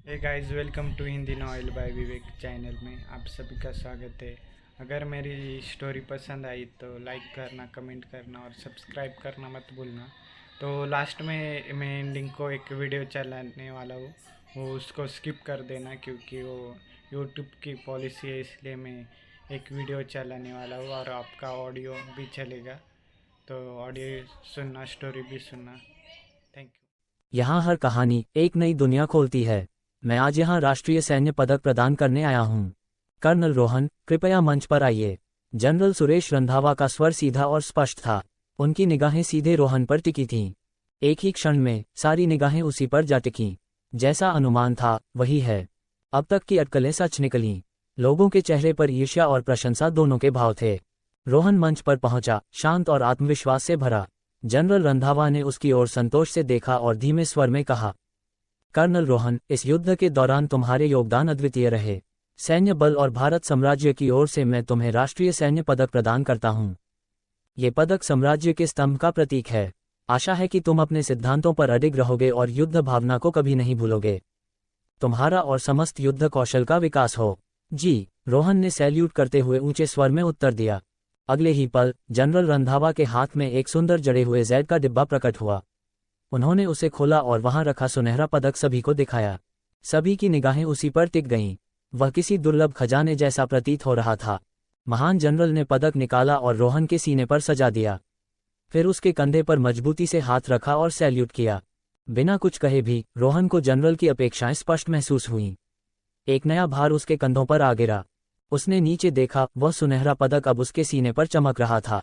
Hey guys, welcome to Hindi novel by Vivek channel में आप सभी का स्वागत है। अगर मेरी स्टोरी पसंद आई तो लाइक करना, कमेंट करना और सब्सक्राइब करना मत भूलना। तो लास्ट में मैं एंडिंग को एक वीडियो चलाने वाला हूँ, वो उसको स्किप कर देना क्योंकि वो यूट्यूब की पॉलिसी है, इसलिए मैं एक वीडियो चलाने वाला हूँ और आपका ऑडियो भी चलेगा। तो ऑडियो सुनना, स्टोरी भी सुनना। Thank you. यहाँ हर कहानी एक नई दुनिया खोलती है। मैं आज यहाँ राष्ट्रीय सैन्य पदक प्रदान करने आया हूँ। कर्नल रोहन, कृपया मंच पर आइए। जनरल सुरेश रंधावा का स्वर सीधा और स्पष्ट था। उनकी निगाहें सीधे रोहन पर टिकी थीं। एक ही क्षण में सारी निगाहें उसी पर जा टिकीं। जैसा अनुमान था वही है। अब तक की अटकलें सच निकलीं। लोगों के चेहरे पर ईर्ष्या और प्रशंसा दोनों के भाव थे। रोहन मंच पर पहुंचा, शांत और आत्मविश्वास से भरा। जनरल रंधावा ने उसकी ओर संतोष से देखा और धीमे स्वर में कहा, कर्नल रोहन, इस युद्ध के दौरान तुम्हारे योगदान अद्वितीय रहे। सैन्य बल और भारत साम्राज्य की ओर से मैं तुम्हें राष्ट्रीय सैन्य पदक प्रदान करता हूं। ये पदक साम्राज्य के स्तंभ का प्रतीक है। आशा है कि तुम अपने सिद्धांतों पर अडिग रहोगे और युद्ध भावना को कभी नहीं भूलोगे। तुम्हारा और समस्त युद्ध कौशल का विकास हो। जी, रोहन ने सैल्यूट करते हुए ऊंचे स्वर में उत्तर दिया। अगले ही पल जनरल रंधावा के हाथ में एक सुंदर जड़े हुए जैद का डिब्बा प्रकट हुआ। उन्होंने उसे खोला और वहां रखा सुनहरा पदक सभी को दिखाया। सभी की निगाहें उसी पर टिक गईं। वह किसी दुर्लभ खजाने जैसा प्रतीत हो रहा था। महान जनरल ने पदक निकाला और रोहन के सीने पर सजा दिया। फिर उसके कंधे पर मजबूती से हाथ रखा और सैल्यूट किया। बिना कुछ कहे भी रोहन को जनरल की अपेक्षाएं स्पष्ट महसूस हुईं। एक नया भार उसके कंधों पर आ गिरा। उसने नीचे देखा, वह सुनहरा पदक अब उसके सीने पर चमक रहा था।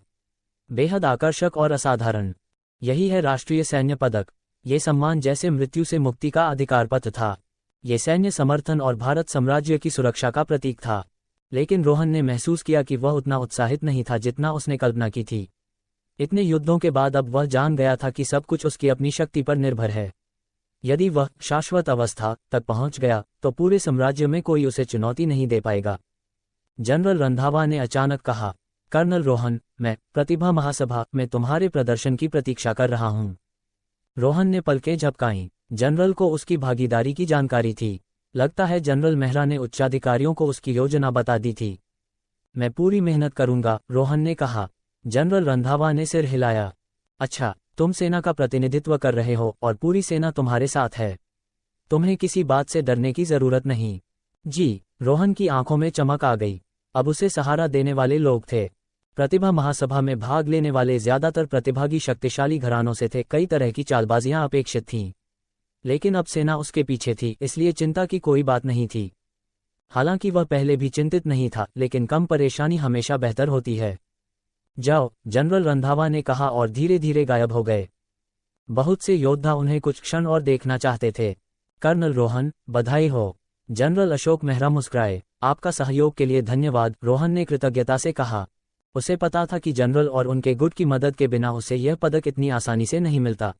बेहद आकर्षक और असाधारण। यही है राष्ट्रीय सैन्य पदक। ये सम्मान जैसे मृत्यु से मुक्ति का अधिकार पत्र था। ये सैन्य समर्थन और भारत साम्राज्य की सुरक्षा का प्रतीक था। लेकिन रोहन ने महसूस किया कि वह उतना उत्साहित नहीं था जितना उसने कल्पना की थी। इतने युद्धों के बाद अब वह जान गया था कि सब कुछ उसकी अपनी शक्ति पर निर्भर है। यदि वह शाश्वत अवस्था तक पहुंच गया तो पूरे साम्राज्य में कोई उसे चुनौती नहीं दे पाएगा। जनरल रंधावा ने अचानक कहा, कर्नल रोहन, मैं प्रतिभा महासभा में तुम्हारे प्रदर्शन की प्रतीक्षा कर रहा हूं। रोहन ने पलकें झपकाईं। जनरल को उसकी भागीदारी की जानकारी थी। लगता है जनरल मेहरा ने उच्चाधिकारियों को उसकी योजना बता दी थी। मैं पूरी मेहनत करूंगा, रोहन ने कहा। जनरल रंधावा ने सिर हिलाया। अच्छा, तुम सेना का प्रतिनिधित्व कर रहे हो और पूरी सेना तुम्हारे साथ है। तुम्हें किसी बात से डरने की जरूरत नहीं। जी, रोहन की आंखों में चमक आ गई। अब उसे सहारा देने वाले लोग थे। प्रतिभा महासभा में भाग लेने वाले ज्यादातर प्रतिभागी शक्तिशाली घरानों से थे। कई तरह की चालबाजियां अपेक्षित थीं। लेकिन अब सेना उसके पीछे थी, इसलिए चिंता की कोई बात नहीं थी। हालांकि वह पहले भी चिंतित नहीं था, लेकिन कम परेशानी हमेशा बेहतर होती है। जाओ, जनरल रंधावा ने कहा और धीरे धीरे गायब हो गए। बहुत से योद्धा उन्हें कुछ क्षण और देखना चाहते थे। कर्नल रोहन, बधाई हो। जनरल अशोक मेहरा मुस्कुराए। आपका सहयोग के लिए धन्यवाद, रोहन ने कृतज्ञता से कहा। उसे पता था कि जनरल और उनके गुट की मदद के बिना उसे यह पदक इतनी आसानी से नहीं मिलता।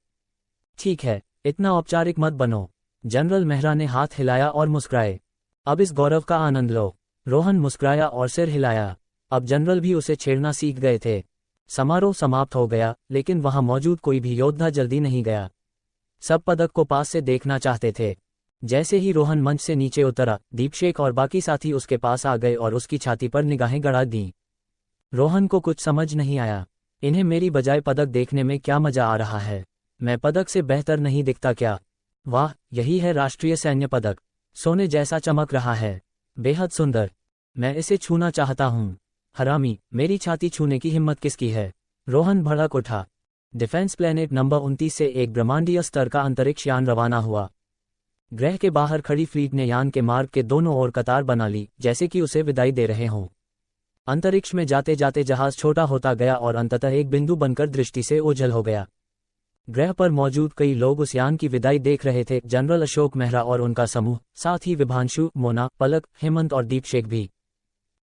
ठीक है, इतना औपचारिक मत बनो। जनरल मेहरा ने हाथ हिलाया और मुस्कुराए। अब इस गौरव का आनंद लो। रोहन मुस्कुराया और सिर हिलाया। अब जनरल भी उसे छेड़ना सीख गए थे। समारोह समाप्त हो गया, लेकिन वहां मौजूद कोई भी योद्धा जल्दी नहीं गया। सब पदक को पास से देखना चाहते थे। जैसे ही रोहन मंच से नीचे उतरा, दीपशेख और बाकी साथी उसके पास आ गए और उसकी छाती पर निगाहें गड़ा दीं। रोहन को कुछ समझ नहीं आया। इन्हें मेरी बजाय पदक देखने में क्या मजा आ रहा है? मैं पदक से बेहतर नहीं दिखता क्या? वाह, यही है राष्ट्रीय सैन्य पदक। सोने जैसा चमक रहा है। बेहद सुंदर। मैं इसे छूना चाहता हूँ। हरामी, मेरी छाती छूने की हिम्मत किसकी है? रोहन भड़क उठा। डिफेंस प्लेनेट नंबर 29 से एक ब्रह्मांडीय स्तर का अंतरिक्ष यान रवाना हुआ। ग्रह के बाहर खड़ी फ्लीट ने यान के मार्ग के दोनों ओर कतार बना ली, जैसे कि उसे विदाई दे रहे हों। अंतरिक्ष में जाते जाते जहाज छोटा होता गया और अंततः एक बिंदु बनकर दृष्टि से ओझल हो गया। ग्रह पर मौजूद कई लोग उस यान की विदाई देख रहे थे। जनरल अशोक मेहरा और उनका समूह, साथ ही विभांशु, मोना, पलक, हेमंत और दीपशेख भी।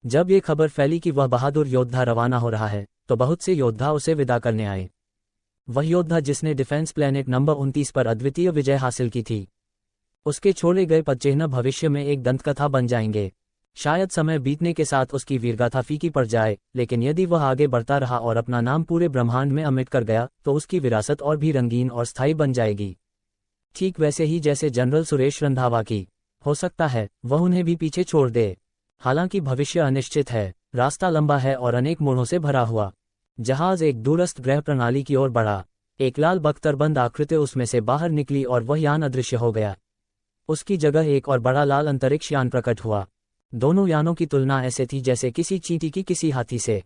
जब ये खबर फैली कि वह बहादुर योद्धा रवाना हो रहा है, तो बहुत से योद्धा उसे विदा करने आए। वह योद्धा जिसने डिफेंस प्लेनेट नंबर 29 पर अद्वितीय विजय हासिल की थी। उसके छोड़े गए पदचिह्न भविष्य में एक दंतकथा बन जाएंगे। शायद समय बीतने के साथ उसकी वीरगाथा फीकी पड़ जाए, लेकिन यदि वह आगे बढ़ता रहा और अपना नाम पूरे ब्रह्मांड में अमिट कर गया, तो उसकी विरासत और भी रंगीन और स्थायी बन जाएगी। ठीक वैसे ही जैसे जनरल सुरेश रंधावा की। हो सकता है वह उन्हें भी पीछे छोड़ दे। हालांकि भविष्य अनिश्चित है, रास्ता लंबा है और अनेक मोड़ों से भरा हुआ। जहाज एक दूरस्थ ग्रह प्रणाली की ओर बढ़ा। एक लाल बख्तरबंद आकृति उसमें से बाहर निकली और वह यान अदृश्य हो गया। उसकी जगह एक और बड़ा लाल अंतरिक्ष यान प्रकट हुआ। दोनों यानों की तुलना ऐसे थी जैसे किसी चींटी की किसी हाथी से।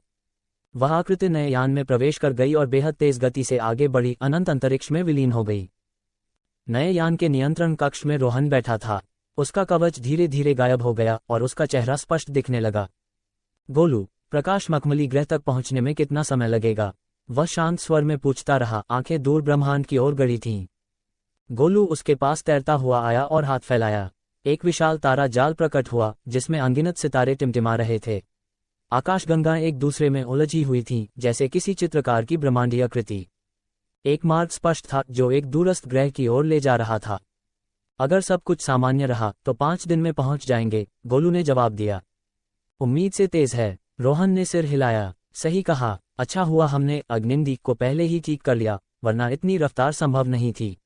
वह आकृति नए यान में प्रवेश कर गई और बेहद तेज गति से आगे बढ़ी, अनंत अंतरिक्ष में विलीन हो गई। नए यान के नियंत्रण कक्ष में रोहन बैठा था। उसका कवच धीरे धीरे गायब हो गया और उसका चेहरा स्पष्ट दिखने लगा। गोलू, प्रकाश मखमली ग्रह तक पहुंचने में कितना समय लगेगा? वह शांत स्वर में पूछता रहा, आंखें दूर ब्रह्मांड की ओर गड़ी थीं। गोलू उसके पास तैरता हुआ आया और हाथ फैलाया। एक विशाल तारा जाल प्रकट हुआ जिसमें अनगिनत सितारे टिमटिमा रहे थे। आकाशगंगाएं एक दूसरे में उलझी हुई थीं, जैसे किसी चित्रकार की ब्रह्मांडीय कृति। एक मार्ग स्पष्ट था जो एक दूरस्थ ग्रह की ओर ले जा रहा था। अगर सब कुछ सामान्य रहा तो 5 दिन में पहुंच जाएंगे, गोलू ने जवाब दिया। उम्मीद से तेज है, रोहन ने सिर हिलाया। सही कहा, अच्छा हुआ हमने अग्निनदीप को पहले ही ठीक कर लिया, वरना इतनी रफ्तार संभव नहीं थी।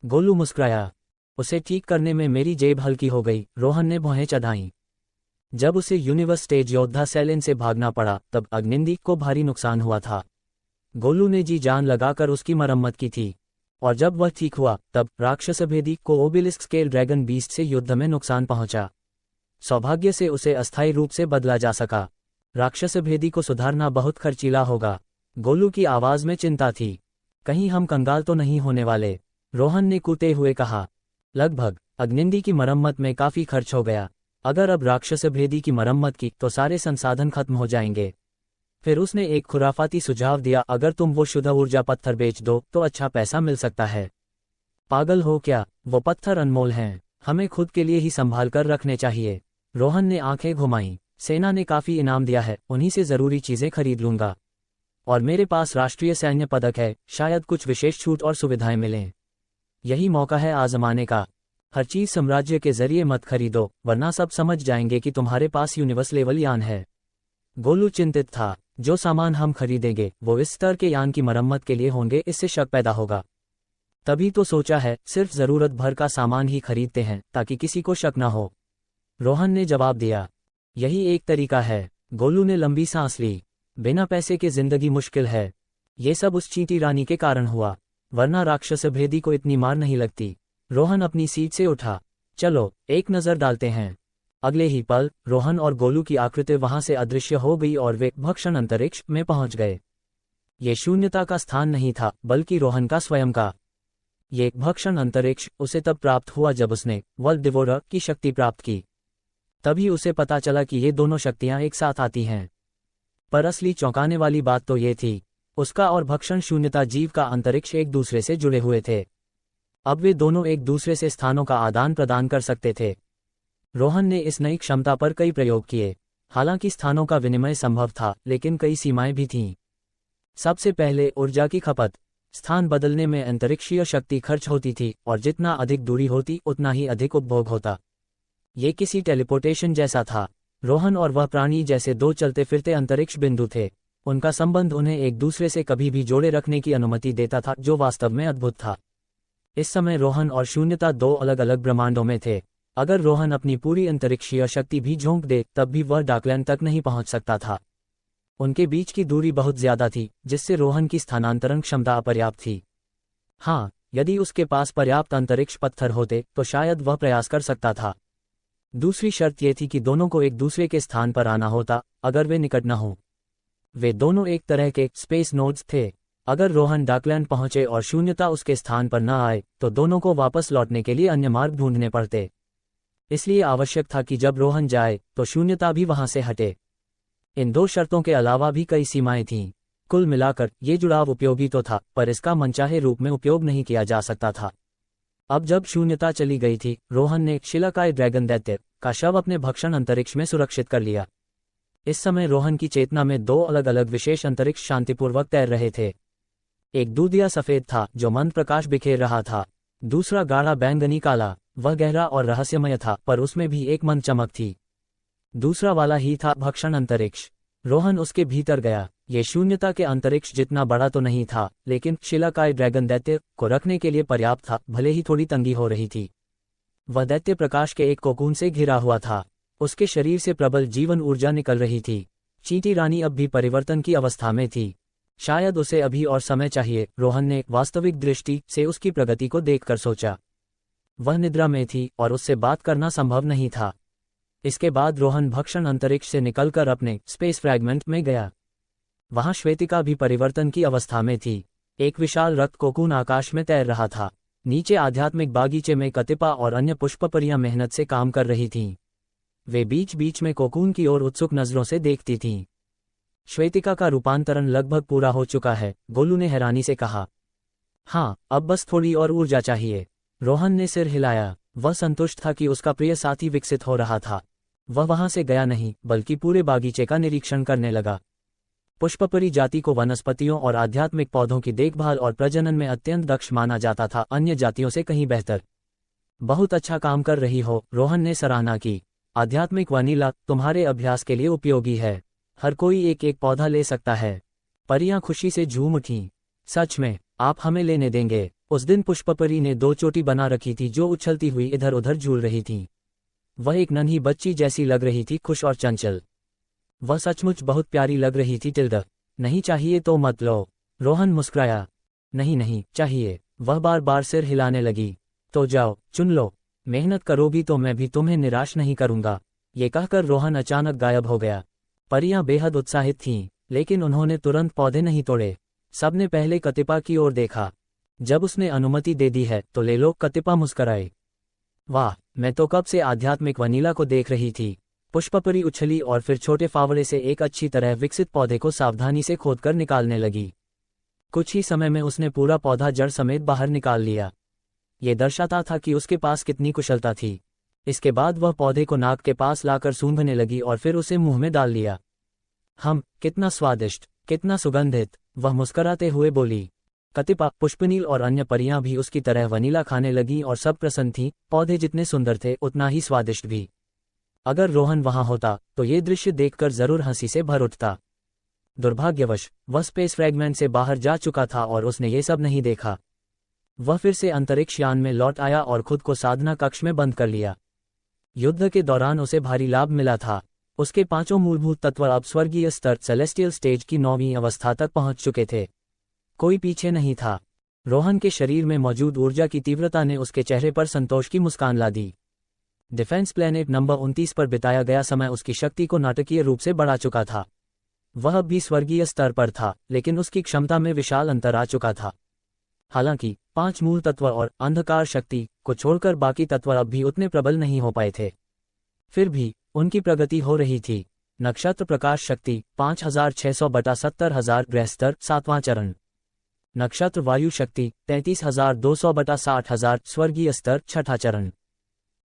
गोलू मुस्कुराया। उसे ठीक करने में मेरी जेब हल्की हो गई, रोहन ने भौहें चढ़ाईं। जब उसे यूनिवर्स स्टेज योद्धा सेलेन से भागना पड़ा तब अग्निनदीप को भारी नुकसान हुआ था। गोलू ने जी जान लगाकर उसकी मरम्मत की थी। और जब वह ठीक हुआ तब राक्षस भेदी को ओबेलिस्क स्केल ड्रैगन बीस्ट से युद्ध में नुकसान पहुंचा। सौभाग्य से उसे अस्थायी रूप से बदला जा सका। राक्षस भेदी को सुधारना बहुत खर्चीला होगा। गोलू की आवाज में चिंता थी। कहीं हम कंगाल तो नहीं होने वाले? रोहन ने कूदते हुए कहा। लगभग। अग्निनदी की मरम्मत में काफी खर्च हो गया। अगर अब राक्षस भेदी की मरम्मत की तो सारे संसाधन खत्म हो जाएंगे। फिर उसने एक खुराफाती सुझाव दिया, अगर तुम वो शुद्ध ऊर्जा पत्थर बेच दो तो अच्छा पैसा मिल सकता है। पागल हो क्या? वो पत्थर अनमोल हैं, हमें खुद के लिए ही संभाल कर रखने चाहिए। रोहन ने आंखें घुमाईं। सेना ने काफी इनाम दिया है, उन्हीं से जरूरी चीजें खरीद लूंगा। और मेरे पास राष्ट्रीय सैन्य पदक है, शायद कुछ विशेष छूट और सुविधाएं मिलें। यही मौका है आजमाने का। हर चीज साम्राज्य के जरिए मत खरीदो, वरना सब समझ जाएंगे कि तुम्हारे पास यूनिवर्स लेवल यान है। गोलू चिंतित था। जो सामान हम खरीदेंगे वो इस स्तर के यान की मरम्मत के लिए होंगे, इससे शक पैदा होगा। तभी तो सोचा है सिर्फ जरूरत भर का सामान ही खरीदते हैं ताकि किसी को शक न हो। रोहन ने जवाब दिया। यही एक तरीका है। गोलू ने लंबी सांस ली। बिना पैसे के जिंदगी मुश्किल है। ये सब उस चींटी रानी के कारण हुआ, वरना राक्षस भेदी को इतनी मार नहीं लगती। रोहन अपनी सीट से उठा। चलो एक नजर डालते हैं। अगले ही पल रोहन और गोलू की आकृति वहां से अदृश्य हो गई और वे भक्षण अंतरिक्ष में पहुंच गए। ये शून्यता का स्थान नहीं था, बल्कि रोहन का स्वयं का। ये भक्षण अंतरिक्ष उसे तब प्राप्त हुआ जब उसने वर्ल्ड डिवोरर की शक्ति प्राप्त की। तभी उसे पता चला कि ये दोनों शक्तियां एक साथ आती हैं। पर असली चौंकाने वाली बात तो ये थी, उसका और भक्षण शून्यता जीव का अंतरिक्ष एक दूसरे से जुड़े हुए थे। अब वे दोनों एक दूसरे से स्थानों का आदान प्रदान कर सकते थे। रोहन ने इस नई क्षमता पर कई प्रयोग किए। हालांकि स्थानों का विनिमय संभव था, लेकिन कई सीमाएं भी थीं। सबसे पहले ऊर्जा की खपत। स्थान बदलने में अंतरिक्षीय शक्ति खर्च होती थी और जितना अधिक दूरी होती उतना ही अधिक उपभोग होता। ये किसी टेलीपोर्टेशन जैसा था। रोहन और वह प्राणी जैसे दो चलते फिरते अंतरिक्ष बिंदु थे। उनका संबंध उन्हें एक दूसरे से कभी भी जोड़े रखने की अनुमति देता था, जो वास्तव में अद्भुत था। इस समय रोहन और शून्यता दो अलग अलग ब्रह्मांडों में थे। अगर रोहन अपनी पूरी अंतरिक्षीय शक्ति भी झोंक दे तब भी वह डार्कलैंड तक नहीं पहुंच सकता था। उनके बीच की दूरी बहुत ज्यादा थी, जिससे रोहन की स्थानांतरण क्षमता अपर्याप्त थी। हाँ, यदि उसके पास पर्याप्त अंतरिक्ष पत्थर होते तो शायद वह प्रयास कर सकता था। दूसरी शर्त यह थी कि दोनों को एक दूसरे के स्थान पर आना होता, अगर वे निकट न हों। वे दोनों एक तरह के स्पेस नोड्स थे। अगर रोहन डार्कलैंड पहुंचे और शून्यता उसके स्थान पर न आए तो दोनों को वापस लौटने के लिए अन्य मार्ग ढूंढने पड़ते। इसलिए आवश्यक था कि जब रोहन जाए तो शून्यता भी वहां से हटे। इन दो शर्तों के अलावा भी कई सीमाएं थीं। कुल मिलाकर ये जुड़ाव उपयोगी तो था, पर इसका मनचाहे रूप में उपयोग नहीं किया जा सकता था। अब जब शून्यता चली गई थी, रोहन ने शिलाकाय ड्रैगन दैत्य का शव अपने भक्षण अंतरिक्ष में सुरक्षित कर लिया। इस समय रोहन की चेतना में दो अलग अलग विशेष अंतरिक्ष शांतिपूर्वक तैर रहे थे। एक दूधिया सफेद था जो मंद प्रकाश बिखेर रहा था। दूसरा गाढ़ा बैंगनी काला, वह गहरा और रहस्यमय था, पर उसमें भी एक मंद चमक थी। दूसरा वाला ही था भक्षण अंतरिक्ष। रोहन उसके भीतर गया। ये शून्यता के अंतरिक्ष जितना बड़ा तो नहीं था, लेकिन शिलाकाय ड्रैगन दैत्य को रखने के लिए पर्याप्त था, भले ही थोड़ी तंगी हो रही थी। वह दैत्य प्रकाश के एक कोकून से घिरा हुआ था। उसके शरीर से प्रबल जीवन ऊर्जा निकल रही थी। चींटी रानी अब भी परिवर्तन की अवस्था में थी। शायद उसे अभी और समय चाहिए, रोहन ने वास्तविक दृष्टि से उसकी प्रगति को देखकर सोचा। वह निद्रा में थी और उससे बात करना संभव नहीं था। इसके बाद रोहन भक्षण अंतरिक्ष से निकलकर अपने स्पेस फ्रैगमेंट में गया। वहां श्वेतिका भी परिवर्तन की अवस्था में थी। एक विशाल रक्त कोकून आकाश में तैर रहा था। नीचे आध्यात्मिक बागीचे में कतिपा और अन्य पुष्पपरियां मेहनत से काम कर रही थीं। वे बीच बीच में कोकून की ओर उत्सुक नजरों से देखती थीं। श्वेतिका का रूपांतरण लगभग पूरा हो चुका है, गोलू ने हैरानी से कहा। हाँ, अब बस थोड़ी और ऊर्जा चाहिए। रोहन ने सिर हिलाया। वह संतुष्ट था कि उसका प्रिय साथी विकसित हो रहा था। वह वहां से गया नहीं, बल्कि पूरे बागीचे का निरीक्षण करने लगा। पुष्पपरी जाति को वनस्पतियों और आध्यात्मिक पौधों की देखभाल और प्रजनन में अत्यंत दक्ष माना जाता था, अन्य जातियों से कहीं बेहतर। बहुत अच्छा काम कर रही हो, रोहन ने सराहना की। आध्यात्मिक वनीला तुम्हारे अभ्यास के लिए उपयोगी है। हर कोई एक एक पौधा ले सकता है। परियां खुशी से झूम उठीं। सच में, आप हमें लेने देंगे? उस दिन पुष्पपरी ने 2 चोटी बना रखी थी जो उछलती हुई इधर उधर झूल रही थीं। वह एक नन्ही बच्ची जैसी लग रही थी, खुश और चंचल। वह सचमुच बहुत प्यारी लग रही थी। टिल्डा, नहीं चाहिए तो मत लो। रोहन मुस्कुराया। नहीं नहीं, चाहिए। वह बार बार सिर हिलाने लगी। तो जाओ, चुन लो। मेहनत करोगी तो मैं भी तुम्हें निराश नहीं करूंगा। ये कहकर रोहन अचानक गायब हो गया। परियां बेहद उत्साहित थीं, लेकिन उन्होंने तुरंत पौधे नहीं तोड़े। सबने पहले कतिपा की ओर देखा। जब उसने अनुमति दे दी है तो ले लो, कतिपा मुस्कुराए। वाह, मैं तो कब से आध्यात्मिक वनीला को देख रही थी। पुष्पपरी उछली और फिर छोटे फावड़े से एक अच्छी तरह विकसित पौधे को सावधानी से खोदकर निकालने लगी। कुछ ही समय में उसने पूरा पौधा जड़ समेत बाहर निकाल लिया। ये दर्शाता था कि उसके पास कितनी कुशलता थी। इसके बाद वह पौधे को नाक के पास लाकर सूंघने लगी और फिर उसे मुंह में डाल लिया। कितना स्वादिष्ट, कितना सुगंधित, वह मुस्कुराते हुए बोली। कतिपा, पुष्पनील और अन्य परियां भी उसकी तरह वनीला खाने लगीं और सब प्रसन्न थीं। पौधे जितने सुंदर थे उतना ही स्वादिष्ट भी। अगर रोहन वहां होता तो ये दृश्य देखकर जरूर हंसी से भर उठता। दुर्भाग्यवश वह स्पेस फ्रैगमेंट से बाहर जा चुका था और उसने ये सब नहीं देखा। वह फिर से अंतरिक्ष यान में लौट आया और खुद को साधना कक्ष में बंद कर लिया। युद्ध के दौरान उसे भारी लाभ मिला था। उसके 5 मूलभूत तत्व अब स्वर्गीय स्तर सेलेस्टियल स्टेज की 9वीं अवस्था तक पहुंच चुके थे। कोई पीछे नहीं था। रोहन के शरीर में मौजूद ऊर्जा की तीव्रता ने उसके चेहरे पर संतोष की मुस्कान ला दी। डिफेंस प्लेनेट नंबर 29 पर बिताया गया समय उसकी शक्ति को नाटकीय रूप से बढ़ा चुका था। वह अब भी स्वर्गीय स्तर पर था, लेकिन उसकी क्षमता में विशाल अंतर आ चुका था। हालांकि 5 मूल तत्व और अंधकार शक्ति को छोड़कर बाकी तत्व अब भी उतने प्रबल नहीं हो पाए थे। फिर भी उनकी प्रगति हो रही थी। नक्षत्र प्रकाश शक्ति 5600/70000 ग्रह स्तर 7वां चरण। नक्षत्र वायु शक्ति 33200/60000 स्वर्गीय स्तर 6ठा चरण।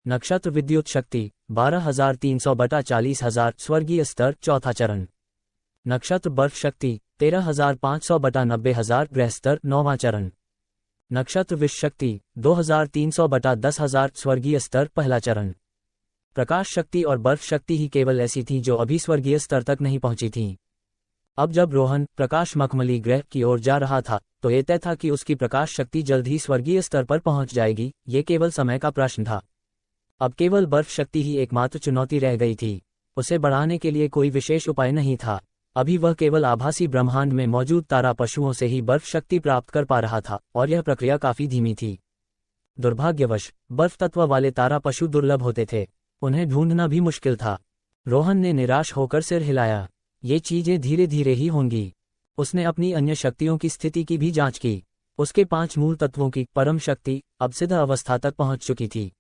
नक्षत्र विद्युत शक्ति 12300/40000 स्वर्गीय स्तर 4था चरण। नक्षत्र बर्फ शक्ति 13500/90000 ग्रह स्तर 9वां चरण। नक्षत्र विष शक्ति 2300/10000 स्वर्गीय स्तर 1ला चरण। प्रकाश शक्ति और बर्फ शक्ति ही केवल ऐसी थीं जो अभी स्वर्गीय स्तर तक नहीं पहुंची थीं। अब जब रोहन प्रकाश मखमली ग्रह की ओर जा रहा था तो ये तय था कि उसकी प्रकाश शक्ति जल्द ही स्वर्गीय स्तर पर पहुंच जाएगी। ये केवल समय का प्रश्न था। अब केवल बर्फ शक्ति ही एकमात्र चुनौती रह गई थी। उसे बढ़ाने के लिए कोई विशेष उपाय नहीं था। अभी वह केवल आभासी ब्रह्मांड में मौजूद तारा पशुओं से ही बर्फ शक्ति प्राप्त कर पा रहा था, और यह प्रक्रिया काफी धीमी थी। दुर्भाग्यवश बर्फ तत्व वाले तारा पशु दुर्लभ होते थे। उन्हें ढूंढना भी मुश्किल था। रोहन ने निराश होकर सिर हिलाया। ये चीजें धीरे धीरे ही होंगी। उसने अपनी अन्य शक्तियों की स्थिति की भी जांच की। उसके 5 मूल तत्वों की परम शक्ति अब सिद्ध अवस्था तक पहुंच चुकी थी।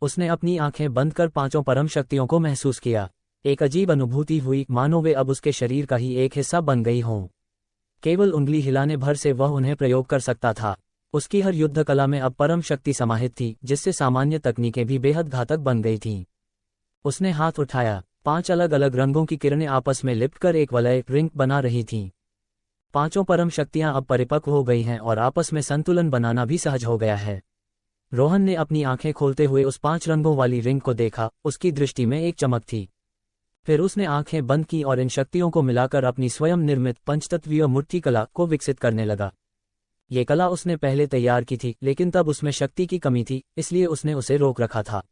उसने अपनी आंखें बंद कर 5 परम शक्तियों को महसूस किया। एक अजीब अनुभूति हुई, मानो वे अब उसके शरीर का ही एक हिस्सा बन गई हों। केवल उंगली हिलाने भर से वह उन्हें प्रयोग कर सकता था। उसकी हर युद्ध कला में अब परम शक्ति समाहित थी, जिससे सामान्य तकनीकें भी बेहद घातक बन गई थीं। उसने हाथ उठाया। 5 अलग अलग रंगों की किरणें आपस में लिपटकर एक वलय रिंग बना रही थीं। 5 परम शक्तियां अब परिपक्व हो गई हैं और आपस में संतुलन बनाना भी सहज हो गया है। रोहन ने अपनी आंखें खोलते हुए उस 5 रंगों वाली रिंग को देखा। उसकी दृष्टि में एक चमक थी। फिर उसने आंखें बंद की और इन शक्तियों को मिलाकर अपनी स्वयं निर्मित पंचतत्वीय मूर्ति कला को विकसित करने लगा। ये कला उसने पहले तैयार की थी, लेकिन तब उसमें शक्ति की कमी थी, इसलिए उसने उसे रोक रखा था।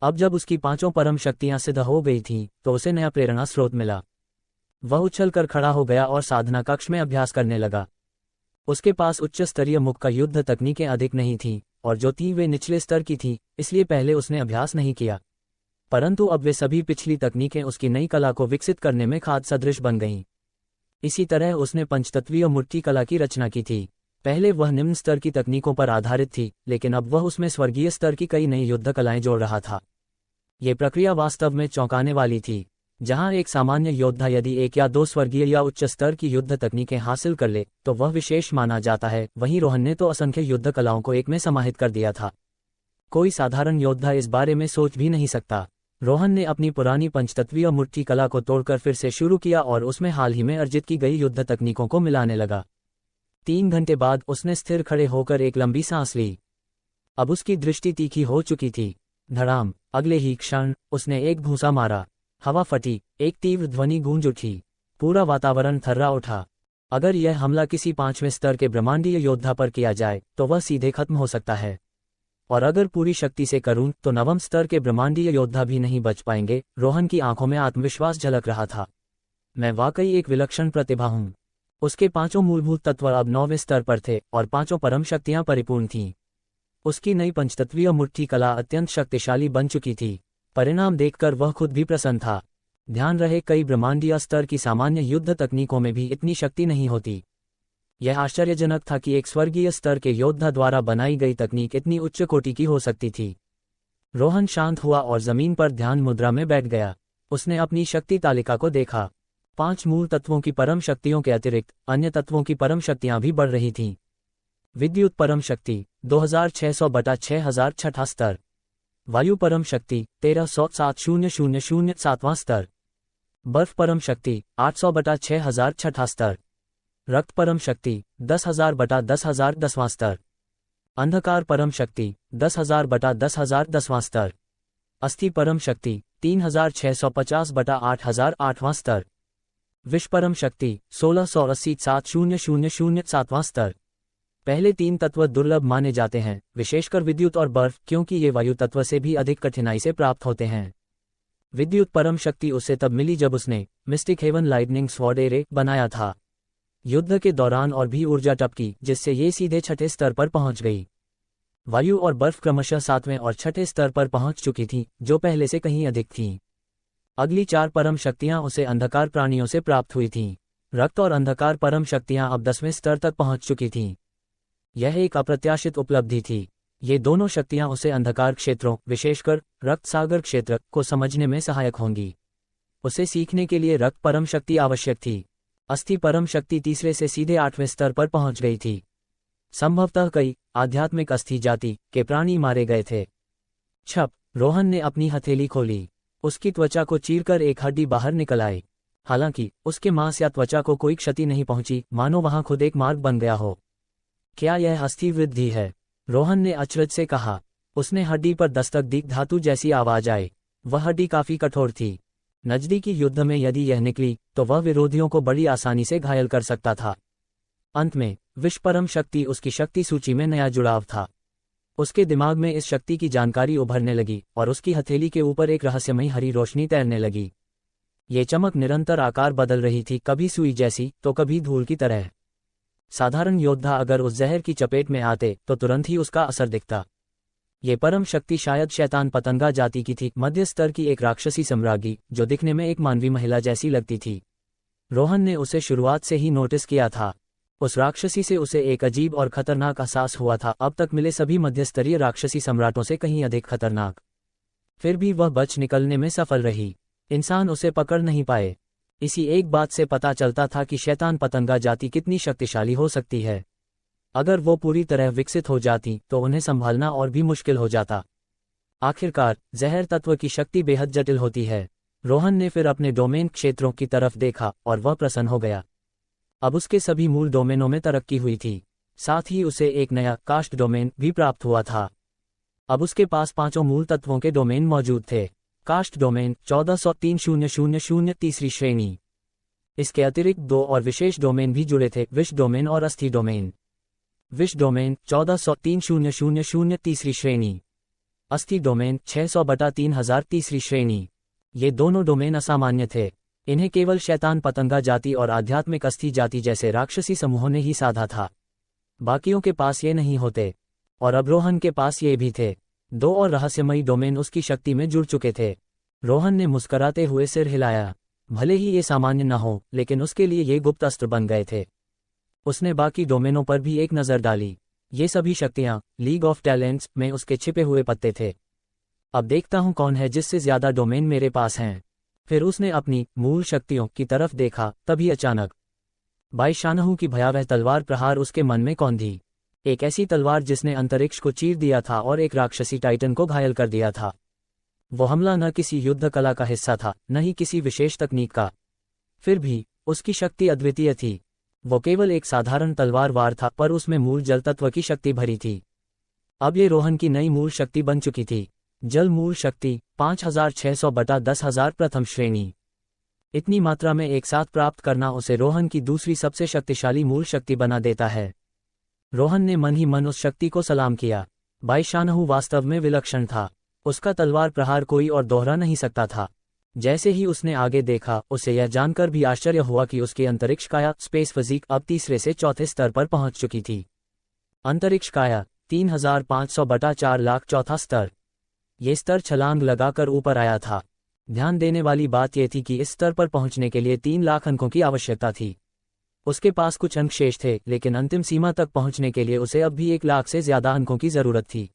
अब जब उसकी पांचों परम शक्तियां सिद्ध हो गई थीं, तो उसे नया प्रेरणा स्रोत मिला। वह उछलकर खड़ा हो गया और साधना कक्ष में अभ्यास करने लगा। उसके पास उच्च स्तरीय मुख का युद्ध तकनीकें अधिक नहीं थीं, और जो थीं वे निचले स्तर की थीं, इसलिए पहले उसने अभ्यास नहीं किया। परंतु अब वे सभी पिछली तकनीकें उसकी नई कला को विकसित करने में खाद सदृश बन गईं। इसी तरह उसने पंचतत्वीय मूर्ति कला की रचना की थी। पहले वह निम्न स्तर की तकनीकों पर आधारित थी, लेकिन अब वह उसमें स्वर्गीय स्तर की कई नई युद्ध कलाएं जोड़ रहा था। ये प्रक्रिया वास्तव में चौंकाने वाली थी। जहां एक सामान्य योद्धा यदि एक या दो स्वर्गीय या उच्च स्तर की युद्ध तकनीकें हासिल कर ले तो वह विशेष माना जाता है, वहीं रोहन ने तो असंख्य युद्ध कलाओं को एक में समाहित कर दिया था। कोई साधारण योद्धा इस बारे में सोच भी नहीं सकता। रोहन ने अपनी पुरानी पंचतत्वीय मूर्ति कला को तोड़कर फिर से शुरू किया और उसमें हाल ही में अर्जित की गई युद्ध तकनीकों को मिलाने लगा। 3 घंटे बाद उसने स्थिर खड़े होकर एक लंबी सांस ली। अब उसकी दृष्टि तीखी हो चुकी थी। धड़ाम, अगले ही क्षण उसने एक घूंसा मारा। हवा फटी, एक तीव्र ध्वनि गूंज उठी, पूरा वातावरण थर्रा उठा। अगर यह हमला किसी 5वें स्तर के ब्रह्मांडीय योद्धा पर किया जाए तो वह सीधे खत्म हो सकता है, और अगर पूरी शक्ति से करूं तो 9वें स्तर के ब्रह्मांडीय योद्धा भी नहीं बच पाएंगे। रोहन की आंखों में आत्मविश्वास झलक रहा था। मैं वाकई एक विलक्षण प्रतिभा हूं। उसके 5 मूलभूत तत्व अब 9वें स्तर पर थे और 5 परम शक्तियां परिपूर्ण थीं। उसकी नई पंचतत्वीय मूर्ति कला अत्यंत शक्तिशाली बन चुकी थी। परिणाम देखकर वह खुद भी प्रसन्न था। ध्यान रहे, कई ब्रह्मांडीय स्तर की सामान्य युद्ध तकनीकों में भी इतनी शक्ति नहीं होती। यह आश्चर्यजनक था कि एक स्वर्गीय स्तर के योद्धा द्वारा बनाई गई तकनीक इतनी उच्च कोटि की हो सकती थी। रोहन शांत हुआ और जमीन पर ध्यान मुद्रा में बैठ गया। उसने अपनी शक्ति तालिका को देखा। 5 मूल तत्वों की परम शक्तियों के अतिरिक्त अन्य तत्वों की परम शक्तियां भी बढ़ रही थीं। विद्युत परम शक्ति 2600/6000 छठा स्तर। वायु परम शक्ति 1300/7000 7वां स्तर। बर्फ परम शक्ति 800/6000 छठा स्तर। रक्त परम शक्ति 10,000/10,000 10वां स्तर। अंधकार परम शक्ति 10,000/10,000 10वां स्तर। अस्थि परम शक्ति 3650/8000 8वां स्तर। विष परम शक्ति 1680/7000 7वां स्तर। पहले 3 तत्व दुर्लभ माने जाते हैं, विशेषकर विद्युत और बर्फ, क्योंकि ये वायु तत्व से भी अधिक कठिनाई से प्राप्त होते हैं। विद्युत परम शक्ति उसे तब मिली जब उसने mystic heaven lightning sword array बनाया था। युद्ध के दौरान और भी ऊर्जा टपकी, जिससे ये सीधे छठे स्तर पर पहुंच गई। वायु और बर्फ क्रमशः 7वें और छठे स्तर पर पहुंच चुकी थीं, जो पहले से कहीं अधिक थीं। अगली 4 परम शक्तियां उसे अंधकार प्राणियों से प्राप्त हुई थीं। रक्त और अंधकार परम शक्तियां अब 10वें स्तर तक पहुंच चुकी थीं। यह एक अप्रत्याशित उपलब्धि थी। ये दोनों शक्तियां उसे अंधकार क्षेत्रों, विशेषकर रक्त सागर क्षेत्र, को समझने में सहायक होंगी। उसे सीखने के लिए रक्त परम शक्ति आवश्यक थी। अस्थि परम शक्ति तीसरे से सीधे 8वें स्तर पर पहुंच गई थी। संभवतः कई आध्यात्मिक अस्थि जाति के प्राणी मारे गए थे। छप, रोहन ने अपनी हथेली खोली। उसकी त्वचा को चीरकर एक हड्डी बाहर निकल आई। हालांकि उसके मांस या त्वचा को कोई क्षति नहीं पहुंची, मानो वहां खुद एक मार्ग बन गया हो। क्या यह अस्थि वृद्धि है? रोहन ने अचरज से कहा। उसने हड्डी पर दस्तक दी, धातु जैसी आवाज आई। वह हड्डी काफी कठोर थी। नजदीकी युद्ध में यदि यह निकली तो वह विरोधियों को बड़ी आसानी से घायल कर सकता था। अंत में विष परम शक्ति उसकी शक्ति सूची में नया जुड़ाव था। उसके दिमाग में इस शक्ति की जानकारी उभरने लगी और उसकी हथेली के ऊपर एक रहस्यमयी हरी रोशनी तैरने लगी। ये चमक निरंतर आकार बदल रही थी, कभी सुई जैसी तो कभी धूल की तरह। साधारण योद्धा अगर उस जहर की चपेट में आते तो तुरंत ही उसका असर दिखता। ये परम शक्ति शायद शैतान पतंगा जाति की थी, मध्य स्तर की एक राक्षसी सम्राज्ञी, जो दिखने में एक मानवी महिला जैसी लगती थी। रोहन ने उसे शुरुआत से ही नोटिस किया था। उस राक्षसी से उसे एक अजीब और खतरनाक एहसास हुआ था, अब तक मिले सभी मध्यस्तरीय राक्षसी सम्राटों से कहीं अधिक खतरनाक। फिर भी वह बच निकलने में सफल रही। इंसान उसे पकड़ नहीं पाए। इसी एक बात से पता चलता था कि शैतान पतंगा जाति कितनी शक्तिशाली हो सकती है। अगर वो पूरी तरह विकसित हो जाती तो उन्हें संभालना और भी मुश्किल हो जाता। आखिरकार जहर तत्व की शक्ति बेहद जटिल होती है। रोहन ने फिर अपने डोमेन क्षेत्रों की तरफ देखा और वह प्रसन्न हो गया। अब उसके सभी मूल डोमेनों में तरक्की हुई थी। साथ ही उसे एक नया कास्ट डोमेन भी प्राप्त हुआ था। अब उसके पास 5 मूल तत्वों के डोमेन मौजूद थे। कास्ट डोमेन 1403,000 तीसरी श्रेणी। इसके अतिरिक्त 2 और विशेष डोमेन भी जुड़े थे, विष डोमेन और अस्थि डोमेन। विश डोमेन 1400-3000 तीसरी श्रेणी। अस्थि डोमेन 600/3000 तीसरी श्रेणी। ये दोनों डोमेन असामान्य थे। इन्हें केवल शैतान पतंगा जाति और आध्यात्मिक अस्थि जाति जैसे राक्षसी समूहों ने ही साधा था। बाकियों के पास ये नहीं होते, और अब रोहन के पास ये भी थे। दो और रहस्यमयी डोमेन उसकी शक्ति में जुड़ चुके थे। रोहन ने मुस्कराते हुए सिर हिलाया। भले ही ये सामान्य न हो, लेकिन उसके लिए ये गुप्त अस्त्र बन गए थे। उसने बाकी डोमेनों पर भी एक नज़र डाली। ये सभी शक्तियाँ लीग ऑफ टैलेंट्स में उसके छिपे हुए पत्ते थे। अब देखता हूँ कौन है जिससे ज्यादा डोमेन मेरे पास हैं। फिर उसने अपनी मूल शक्तियों की तरफ देखा। तभी अचानक 22 शानहू की भयावह तलवार प्रहार उसके मन में कौंधी। एक ऐसी तलवार जिसने अंतरिक्ष को चीर दिया था और एक राक्षसी टाइटन को घायल कर दिया था। वो हमला न किसी युद्ध कला का हिस्सा था, न ही किसी विशेष तकनीक का। फिर भी उसकी शक्ति अद्वितीय थी। वो केवल एक साधारण तलवार वार था, पर उसमें मूल जल तत्व की शक्ति भरी थी। अब ये रोहन की नई मूल शक्ति बन चुकी थी। जल मूल शक्ति 5600/10000 प्रथम श्रेणी। इतनी मात्रा में एक साथ प्राप्त करना उसे रोहन की दूसरी सबसे शक्तिशाली मूल शक्ति बना देता है। रोहन ने मन ही मन उस शक्ति को सलाम किया। 22 शानहू वास्तव में विलक्षण था। उसका तलवार प्रहार कोई और दोहरा नहीं सकता था। जैसे ही उसने आगे देखा, उसे यह जानकर भी आश्चर्य हुआ कि उसकी अंतरिक्ष काया स्पेस फिजिक अब तीसरे से चौथे स्तर पर पहुंच चुकी थी। अंतरिक्ष काया 3500/4 लाख चौथा स्तर। ये स्तर छलांग लगाकर ऊपर आया था। ध्यान देने वाली बात यह थी कि इस स्तर पर पहुंचने के लिए 3 लाख अंकों की आवश्यकता थी। उसके पास कुछ अंक शेष थे, लेकिन अंतिम सीमा तक पहुंचने के लिए उसे अब भी 1 लाख से ज्यादा अंकों की जरूरत थी।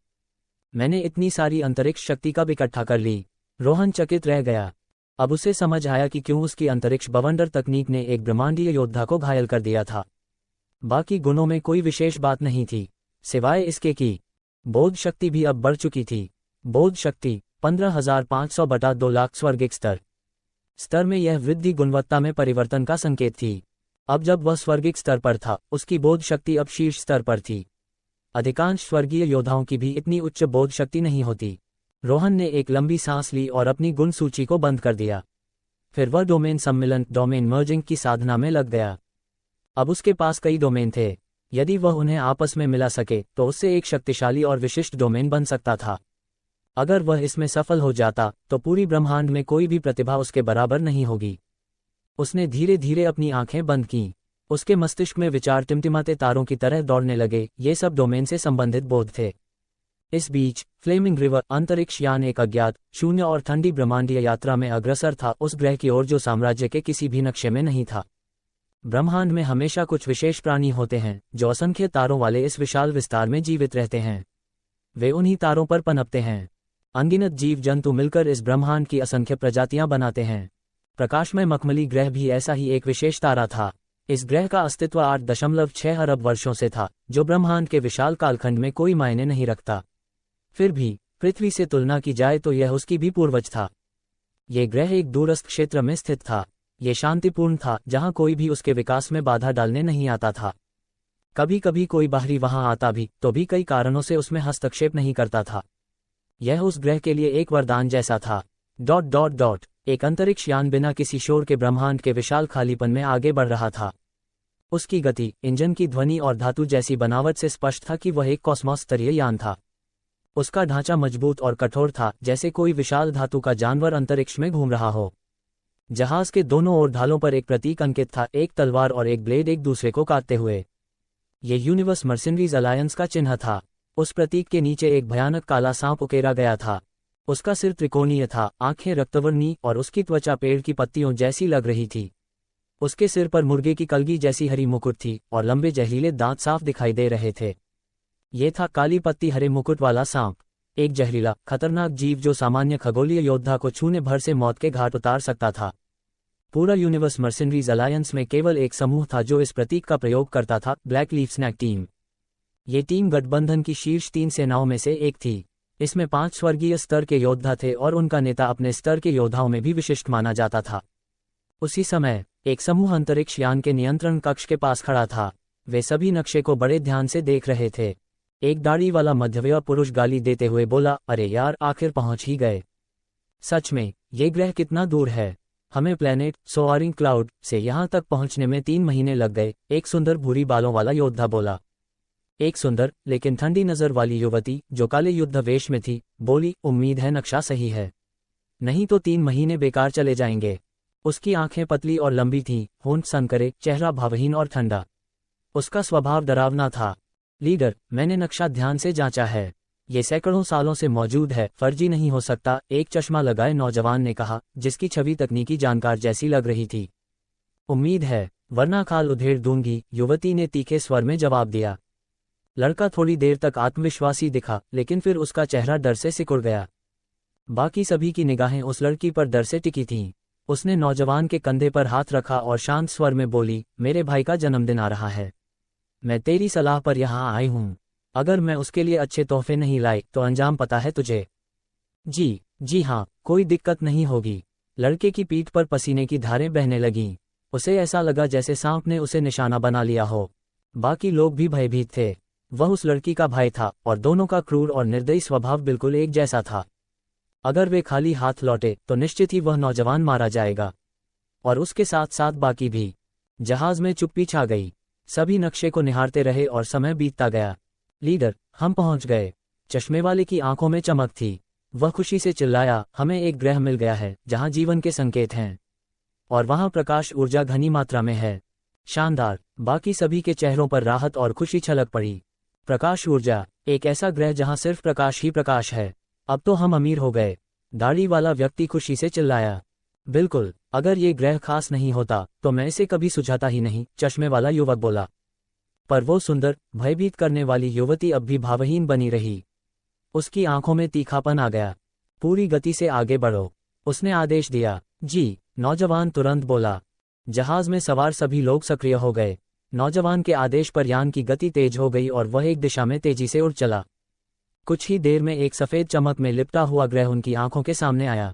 मैंने इतनी सारी अंतरिक्ष शक्ति कब इकट्ठा कर ली? रोहन चकित रह गया। अब उसे समझ आया कि क्यों उसकी अंतरिक्ष बवंडर तकनीक ने एक ब्रह्मांडीय योद्धा को घायल कर दिया था। बाकी गुणों में कोई विशेष बात नहीं थी, सिवाय इसके कि बोध शक्ति भी अब बढ़ चुकी थी। बोध शक्ति 15500/2 लाख स्वर्गिक स्तर में यह वृद्धि गुणवत्ता में परिवर्तन का संकेत थी। अब जब वह स्वर्गिक स्तर पर था, उसकी बोध शक्ति अब शीर्ष स्तर पर थी। अधिकांश स्वर्गीय योद्धाओं की भी इतनी उच्च बोध शक्ति नहीं होती। रोहन ने एक लंबी सांस ली और अपनी गुण सूची को बंद कर दिया। फिर वह डोमेन सम्मिलन डोमेन मर्जिंग की साधना में लग गया। अब उसके पास कई डोमेन थे। यदि वह उन्हें आपस में मिला सके तो उससे एक शक्तिशाली और विशिष्ट डोमेन बन सकता था। अगर वह इसमें सफल हो जाता तो पूरी ब्रह्मांड में कोई भी प्रतिभा उसके बराबर नहीं होगी। उसने धीरे धीरे अपनी आंखें बंद कीं। उसके मस्तिष्क में विचार टिमटिमाते तारों की तरह दौड़ने लगे। ये सब डोमेन से संबंधित बोध थे। इस बीच फ्लेमिंग रिवर अंतरिक्ष यान एक अज्ञात, शून्य और ठंडी ब्रह्मांडीय यात्रा में अग्रसर था, उस ग्रह की ओर जो साम्राज्य के किसी भी नक्शे में नहीं था। ब्रह्मांड में हमेशा कुछ विशेष प्राणी होते हैं जो असंख्य तारों वाले इस विशाल विस्तार में जीवित रहते हैं। वे उन्हीं तारों पर पनपते हैं। अनगिनत जीव जंतु मिलकर इस ब्रह्मांड की असंख्य प्रजातियां बनाते हैं। प्रकाशमय मखमली ग्रह भी ऐसा ही एक विशेष तारा था। इस ग्रह का अस्तित्व 8.6 अरब वर्षों से था, जो ब्रह्मांड के विशाल कालखंड में कोई मायने नहीं रखता। फिर भी पृथ्वी से तुलना की जाए तो यह उसकी भी पूर्वज था। ये ग्रह एक दूरस्थ क्षेत्र में स्थित था। ये शांतिपूर्ण था, जहां कोई भी उसके विकास में बाधा डालने नहीं आता था। कभी कभी कोई बाहरी वहां आता भी, तो भी कई कारणों से उसमें हस्तक्षेप नहीं करता था। यह उस ग्रह के लिए एक वरदान जैसा था। ... एक अंतरिक्ष यान बिना किसी शोर के ब्रह्मांड के विशाल खालीपन में आगे बढ़ रहा था। उसकी गति, इंजन की ध्वनि और धातु जैसी बनावट से स्पष्ट था कि वह एक कॉस्मॉस स्तरीय यान था। उसका ढांचा मजबूत और कठोर था, जैसे कोई विशाल धातु का जानवर अंतरिक्ष में घूम रहा हो। जहाज के दोनों ओर ढालों पर एक प्रतीक अंकित था, एक तलवार और एक ब्लेड एक दूसरे को काटते हुए। ये यूनिवर्स मर्सिनरीज अलायंस का चिन्ह था। उस प्रतीक के नीचे एक भयानक काला सांप उकेरा गया था। उसका सिर त्रिकोणीय था, आंखें रक्तवर्णी और उसकी त्वचा पेड़ की पत्तियों जैसी लग रही थी। उसके सिर पर मुर्गे की कलगी जैसी हरी मुकुट थी और लंबे जहरीले दांत साफ दिखाई दे रहे थे। ये था काली पत्ती हरे मुकुट वाला सांप, एक जहरीला, खतरनाक जीव जो सामान्य खगोलीय योद्धा को छूने भर से मौत के घाट उतार सकता था। पूरा यूनिवर्स मर्सिनरीज अलायंस में केवल एक समूह था जो इस प्रतीक का प्रयोग करता था, ब्लैक लीफ स्नैक टीम। ये टीम गठबंधन की शीर्ष 3 सेनाओं में से एक थी। इसमें 5 स्वर्गीय स्तर के योद्धा थे और उनका नेता अपने स्तर के योद्धाओं में भी विशिष्ट माना जाता था। उसी समय एक समूह अंतरिक्ष यान के नियंत्रण कक्ष के पास खड़ा था। वे सभी नक्शे को बड़े ध्यान से देख रहे थे। एक दाढ़ी वाला मध्यवयस्क पुरुष गाली देते हुए बोला, अरे यार, आखिर पहुंच ही गए। सच में, ये ग्रह कितना दूर है। हमें प्लेनेट सोआरिंग क्लाउड से यहां तक पहुंचने में 3 महीने लग गए। एक सुंदर भूरी बालों वाला योद्धा बोला। एक सुंदर लेकिन ठंडी नजर वाली युवती जो काले युद्ध वेश में थी बोली, उम्मीद है नक्शा सही है, नहीं तो 3 महीने बेकार चले जाएंगे। उसकी आंखें पतली और लंबी थीं, होंठ सनकरे, चेहरा भावहीन और ठंडा। उसका स्वभाव डरावना था। लीडर, मैंने नक्शा ध्यान से जांचा है, ये सैकड़ों सालों से मौजूद है, फर्जी नहीं हो सकता, एक चश्मा लगाए नौजवान ने कहा, जिसकी छवि तकनीकी जानकार जैसी लग रही थी। उम्मीद है, वरना खाल उधेड़ दूंगी, युवती ने तीखे स्वर में जवाब दिया। लड़का थोड़ी देर तक आत्मविश्वासी दिखा, लेकिन फिर उसका चेहरा डर से सिकुड़ गया। बाकी सभी की निगाहें उस लड़की पर डर से टिकी थीं। उसने नौजवान के कंधे पर हाथ रखा और शांत स्वर में बोली, मेरे भाई का जन्मदिन आ रहा है, मैं तेरी सलाह पर यहाँ आई हूँ। अगर मैं उसके लिए अच्छे तोहफे नहीं लाई तो अंजाम पता है तुझे। जी हाँ, कोई दिक्कत नहीं होगी। लड़के की पीठ पर पसीने की धारें बहने लगीं। उसे ऐसा लगा जैसे सांप ने उसे निशाना बना लिया हो। बाकी लोग भी भयभीत थे। वह उस लड़की का भाई था और दोनों का क्रूर और निर्दयी स्वभाव बिल्कुल एक जैसा था। अगर वे खाली हाथ लौटे तो निश्चित ही वह नौजवान मारा जाएगा, और उसके साथ साथ बाकी भी। जहाज में चुप्पी छा गई। सभी नक्शे को निहारते रहे और समय बीतता गया। लीडर, हम पहुंच गए। चश्मे वाले की आंखों में चमक थी। वह खुशी से चिल्लाया, हमें एक ग्रह मिल गया है जहां जीवन के संकेत हैं, और वहां प्रकाश ऊर्जा घनी मात्रा में है। शानदार। बाकी सभी के चेहरों पर राहत और खुशी छलक पड़ी। प्रकाश ऊर्जा, एक ऐसा ग्रह जहां सिर्फ प्रकाश ही प्रकाश है। अब तो हम अमीर हो गए, दाढ़ी वाला व्यक्ति खुशी से चिल्लाया। बिल्कुल, अगर ये ग्रह खास नहीं होता तो मैं इसे कभी सुझाता ही नहीं, चश्मे वाला युवक बोला। पर वो सुंदर, भयभीत करने वाली युवती अब भी भावहीन बनी रही। उसकी आंखों में तीखापन आ गया। पूरी गति से आगे बढ़ो, उसने आदेश दिया। जी, नौजवान तुरंत बोला। जहाज में सवार सभी लोग सक्रिय हो गए। नौजवान के आदेश पर यान की गति तेज हो गई और वह एक दिशा में तेजी से उड़ चला। कुछ ही देर में एक सफेद चमक में लिपटा हुआ ग्रह उनकी आंखों के सामने आया।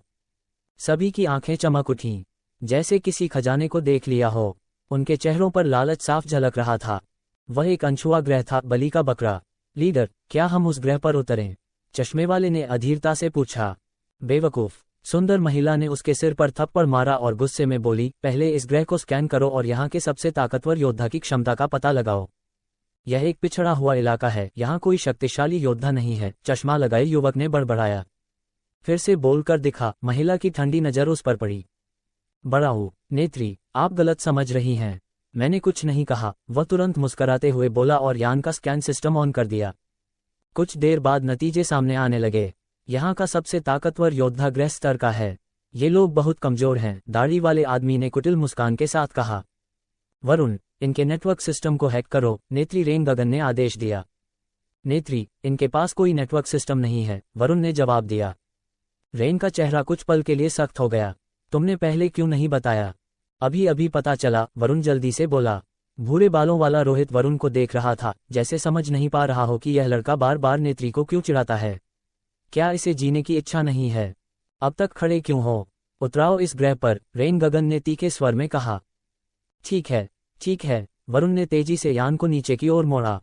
सभी की आंखें चमक उठीं, जैसे किसी खजाने को देख लिया हो। उनके चेहरों पर लालच साफ झलक रहा था। वह एक अनछुआ ग्रह था, बलि का बकरा। लीडर, क्या हम उस ग्रह पर उतरें? चश्मे वाले ने अधीरता से पूछा। बेवकूफ, सुंदर महिला ने उसके सिर पर थप्पड़ मारा और गुस्से में बोली, पहले इस ग्रह को स्कैन करो और यहाँ के सबसे ताकतवर योद्धा की क्षमता का पता लगाओ। यह एक पिछड़ा हुआ इलाका है, यहाँ कोई शक्तिशाली योद्धा नहीं है, चश्मा लगाए युवक ने बड़बड़ाया। फिर से बोलकर दिखा। महिला की ठंडी नजर उस पर पड़ी। बड़ाऊ, नेत्री, आप गलत समझ रही हैं, मैंने कुछ नहीं कहा। वह तुरंत मुस्कराते हुए बोला और यान का स्कैन सिस्टम ऑन कर दिया। कुछ देर बाद नतीजे सामने आने लगे। यहाँ का सबसे ताकतवर योद्धा ग्रह स्तर का है। ये लोग बहुत कमजोर हैं, दाढ़ी वाले आदमी ने कुटिल मुस्कान के साथ कहा। वरुण, इनके नेटवर्क सिस्टम को हैक करो, नेत्री रेन गगन ने आदेश दिया। नेत्री, इनके पास कोई नेटवर्क सिस्टम नहीं है, वरुण ने जवाब दिया। रेन का चेहरा कुछ पल के लिए सख्त हो गया। तुमने पहले क्यों नहीं बताया? अभी अभी पता चला, वरुण जल्दी से बोला। भूरे बालों वाला रोहित वरुण को देख रहा था, जैसे समझ नहीं पा रहा हो कि यह लड़का बार बार नेत्री को क्यों चिढ़ाता है। क्या इसे जीने की इच्छा नहीं है? अब तक खड़े क्यों हो? उतराओ इस ग्रह पर, रेन गगन ने तीखे स्वर में कहा। ठीक है, वरुण ने तेजी से यान को नीचे की ओर मोड़ा।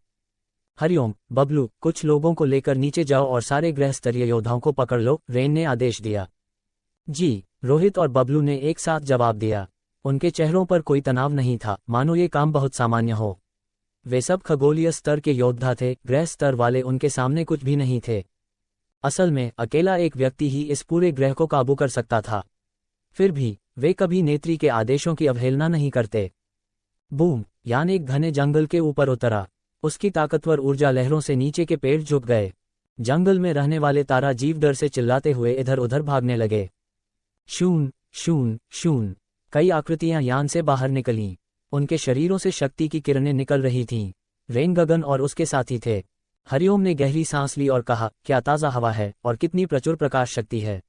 हरिओम, बबलू, कुछ लोगों को लेकर नीचे जाओ और सारे ग्रह स्तरीय योद्धाओं को पकड़ लो, रेन ने आदेश दिया। जी, रोहित और बबलू ने एक साथ जवाब दिया। उनके चेहरों पर कोई तनाव नहीं था, मानो ये काम बहुत सामान्य हो। वे सब खगोलीय स्तर के योद्धा थे, ग्रह स्तर वाले उनके सामने कुछ भी नहीं थे। असल में अकेला एक व्यक्ति ही इस पूरे ग्रह को काबू कर सकता था। फिर भी वे कभी नेत्री के आदेशों की अवहेलना नहीं करते। बूम, यान एक घने जंगल के ऊपर उतरा। उसकी ताकतवर ऊर्जा लहरों से नीचे के पेड़ झुक गए। जंगल में रहने वाले तारा जीव डर से चिल्लाते हुए इधर उधर भागने लगे। शून शून शून, कई आकृतियां यान से बाहर निकलीं। उनके शरीरों से शक्ति की किरणें निकल रही थीं। रेन गगन और उसके साथी थे। हरिओम ने गहरी सांस ली और कहा, क्या ताज़ा हवा है और कितनी प्रचुर प्रकाश शक्ति है।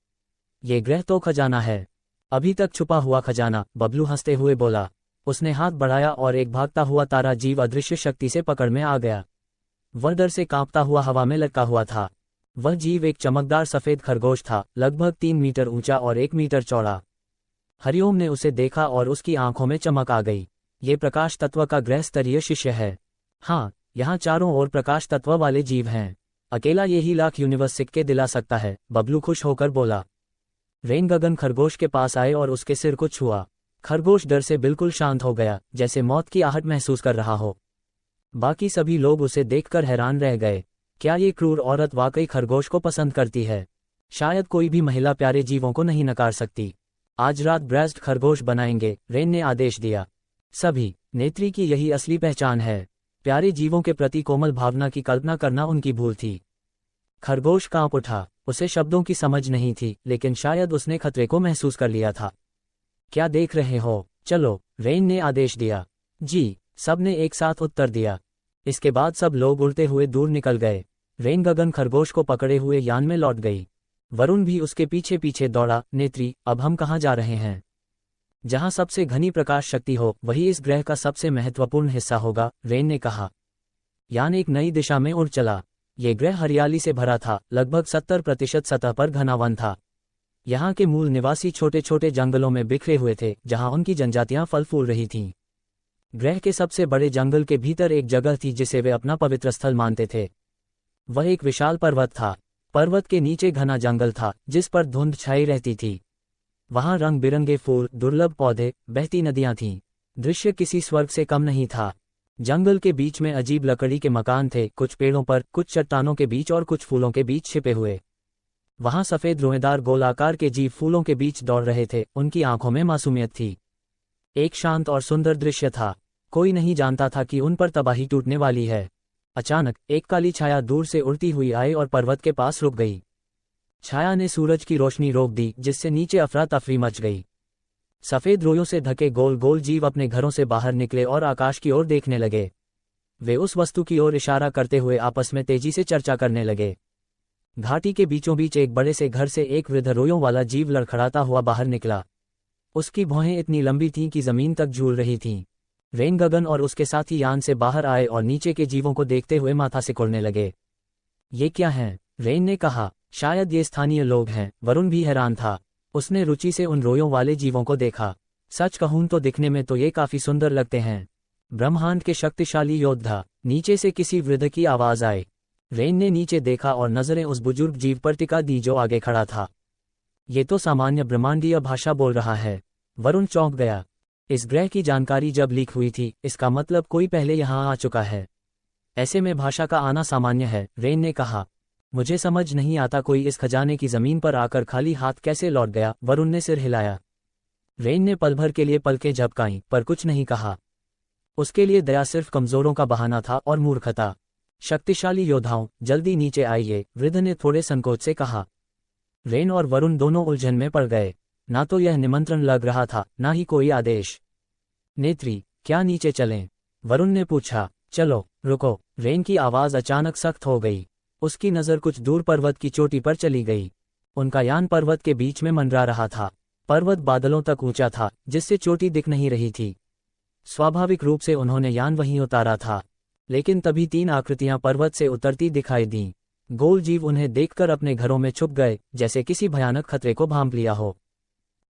ये ग्रह तो खजाना है, अभी तक छुपा हुआ खजाना, बबलू हंसते हुए बोला। उसने हाथ बढ़ाया और एक भागता हुआ तारा जीव अदृश्य शक्ति से पकड़ में आ गया। वह डर से कांपता हुआ हवा में लटका हुआ था। वह जीव एक चमकदार सफेद खरगोश था, लगभग 3 मीटर ऊंचा और 1 मीटर चौड़ा। हरिओम ने उसे देखा और उसकी आंखों में चमक आ गई। ये प्रकाश तत्व का ग्रह स्तरीय शिष्य है। हाँ, यहाँ चारों ओर प्रकाश तत्व वाले जीव हैं। अकेला यही लाख यूनिवर्स सिक्के दिला सकता है, बबलू खुश होकर बोला। रेन गगन खरगोश के पास आए और उसके सिर को छुआ। खरगोश डर से बिल्कुल शांत हो गया, जैसे मौत की आहट महसूस कर रहा हो। बाकी सभी लोग उसे देखकर हैरान रह गए। क्या ये क्रूर औरत वाकई खरगोश को पसंद करती है? शायद कोई भी महिला प्यारे जीवों को नहीं नकार सकती। आज रात ब्रेस्ट खरगोश बनाएंगे, रेन ने आदेश दिया। सभी नेत्री की यही असली पहचान है। प्यारे जीवों के प्रति कोमल भावना की कल्पना करना उनकी भूल थी। खरगोश कांप उठा। उसे शब्दों की समझ नहीं थी, लेकिन शायद उसने खतरे को महसूस कर लिया था। क्या देख रहे हो? चलो, रेन ने आदेश दिया। जी, सबने एक साथ उत्तर दिया। इसके बाद सब लोग उड़ते हुए दूर निकल गए। रेन गगन खरगोश को पकड़े हुए यान में लौट गई। वरुण भी उसके पीछे पीछे दौड़ा। नेत्री, अब हम कहाँ जा रहे हैं? जहाँ सबसे घनी प्रकाश शक्ति हो, वही इस ग्रह का सबसे महत्वपूर्ण हिस्सा होगा, रेन ने कहा। यान एक नई दिशा में उड़ चला। ये ग्रह हरियाली से भरा था, लगभग 70% सतह पर घना वन था। यहाँ के मूल निवासी छोटे छोटे जंगलों में बिखरे हुए थे, जहाँ उनकी जनजातियां फल फूल रही थीं। ग्रह के सबसे बड़े जंगल के भीतर एक जगह थी जिसे वे अपना पवित्र स्थल मानते थे। वह एक विशाल पर्वत था। पर्वत के नीचे घना जंगल था, जिस पर धुंध छाई रहती थी। वहां रंग बिरंगे फूल, दुर्लभ पौधे, बहती नदियां थीं। दृश्य किसी स्वर्ग से कम नहीं था। जंगल के बीच में अजीब लकड़ी के मकान थे, कुछ पेड़ों पर, कुछ चट्टानों के बीच और कुछ फूलों के बीच छिपे हुए। वहां सफेद रोएदार गोलाकार के जीव फूलों के बीच दौड़ रहे थे, उनकी आंखों में मासूमियत थी। एक शांत और सुंदर दृश्य था। कोई नहीं जानता था कि उन पर तबाही टूटने वाली है। अचानक एक काली छाया दूर से उड़ती हुई आई और पर्वत के पास रुक गई। छाया ने सूरज की रोशनी रोक दी, जिससे नीचे अफरा तफरी मच गई। सफेद रोयों से ढके गोल गोल जीव अपने घरों से बाहर निकले और आकाश की ओर देखने लगे। वे उस वस्तु की ओर इशारा करते हुए आपस में तेजी से चर्चा करने लगे। घाटी के बीचों बीच एक बड़े से घर से एक वृद्ध रोयों वाला जीव लड़खड़ाता हुआ बाहर निकला। उसकी भौहें इतनी लंबी थीं कि जमीन तक झूल रही थीं। रेन गगन और उसके साथी यान से बाहर आए और नीचे के जीवों को देखते हुए माथा सिकुड़ने लगे। ये क्या है? रेन ने कहा। शायद ये स्थानीय लोग हैं। वरुण भी हैरान था। उसने रुचि से उन रोयों वाले जीवों को देखा। सच कहूं तो दिखने में तो ये काफी सुंदर लगते हैं। ब्रह्मांड के शक्तिशाली योद्धा। नीचे से किसी वृद्ध की आवाज आई। रेन ने नीचे देखा और नजरें उस बुजुर्ग जीव पर टिका दी जो आगे खड़ा था। ये तो सामान्य ब्रह्मांडीय भाषा बोल रहा है। वरुण चौंक गया। इस ग्रह की जानकारी जब लीक हुई थी, इसका मतलब कोई पहले यहाँ आ चुका है। ऐसे में भाषा का आना सामान्य है, रेन ने कहा। मुझे समझ नहीं आता कोई इस खजाने की जमीन पर आकर खाली हाथ कैसे लौट गया, वरुण ने सिर हिलाया। रेन ने पल भर के लिए पलकें झपकाईं, पर कुछ नहीं कहा। उसके लिए दया सिर्फ कमजोरों का बहाना था और मूर्खता। शक्तिशाली योद्धाओं, जल्दी नीचे आइए, वृद्ध ने थोड़े संकोच से कहा। रेन और वरुण दोनों उलझन में पड़ गए। ना तो यह निमंत्रण लग रहा था, ना ही कोई आदेश। नेत्री, क्या नीचे चलें? वरुण ने पूछा। चलो, रुको। रेन की आवाज अचानक सख्त हो गई। उसकी नजर कुछ दूर पर्वत की चोटी पर चली गई। उनका यान पर्वत के बीच में मंडरा रहा था। पर्वत बादलों तक ऊंचा था, जिससे चोटी दिख नहीं रही थी। स्वाभाविक रूप से उन्होंने यान वहीं उतारा था। लेकिन तभी 3 आकृतियां पर्वत से उतरती दिखाई दीं। गोल जीव उन्हें देखकर अपने घरों में छुप गए, जैसे किसी भयानक खतरे को भांप लिया हो।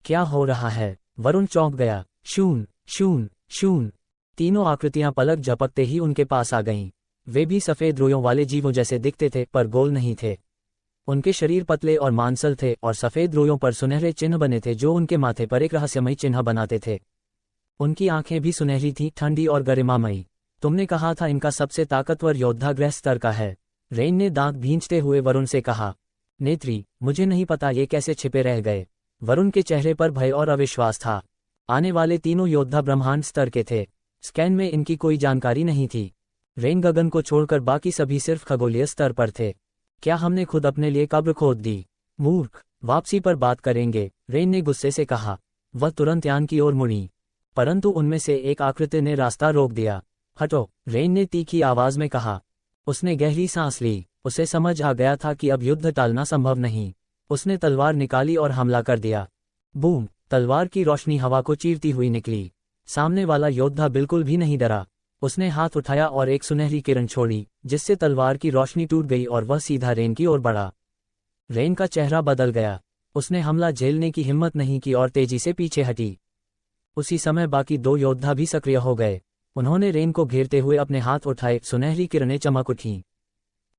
क्या हो रहा है? वरुण चौंक गया। शून शून शून। तीनों आकृतियां पलक झपकते ही उनके पास आ गईं। वे भी सफेद रोयों वाले जीवों जैसे दिखते थे, पर गोल नहीं थे। उनके शरीर पतले और मांसल थे और सफेद रोयों पर सुनहरे चिन्ह बने थे जो उनके माथे पर एक रहस्यमयी चिन्ह बनाते थे। उनकी आंखें भी सुनहरी थीं, ठंडी और गरिमामयी। तुमने कहा था इनका सबसे ताकतवर योद्धा ग्रह स्तर का है, रेन ने दांत भींचते हुए वरुण से कहा। नेत्री, मुझे नहीं पता ये कैसे छिपे रह गए। वरुण के चेहरे पर भय और अविश्वास था। आने वाले तीनों योद्धा ब्रह्मांड स्तर के थे। स्कैन में इनकी कोई जानकारी नहीं थी। रेन गगन को छोड़कर बाकी सभी सिर्फ खगोलीय स्तर पर थे। क्या हमने खुद अपने लिए कब्र खोद दी? मूर्ख, वापसी पर बात करेंगे, रेन ने गुस्से से कहा। वह तुरंत यान की ओर मुड़ी, परंतु उनमें से एक आकृति ने रास्ता रोक दिया। हटो, रेन ने तीखी आवाज में कहा। उसने गहरी सांस ली। उसे समझ आ गया था कि अब युद्ध टालना संभव नहीं। उसने तलवार निकाली और हमला कर दिया। बूम! तलवार की रोशनी हवा को चीरती हुई निकली। सामने वाला योद्धा बिल्कुल भी नहीं डरा। उसने हाथ उठाया और एक सुनहरी किरण छोड़ी, जिससे तलवार की रोशनी टूट गई और वह सीधा रेन की ओर बढ़ा। रेन का चेहरा बदल गया। उसने हमला झेलने की हिम्मत नहीं की और तेजी से पीछे हटी। उसी समय बाकी 2 योद्धा भी सक्रिय हो गए। उन्होंने रेन को घेरते हुए अपने हाथ उठाए। सुनहरी किरणें चमक उठीं।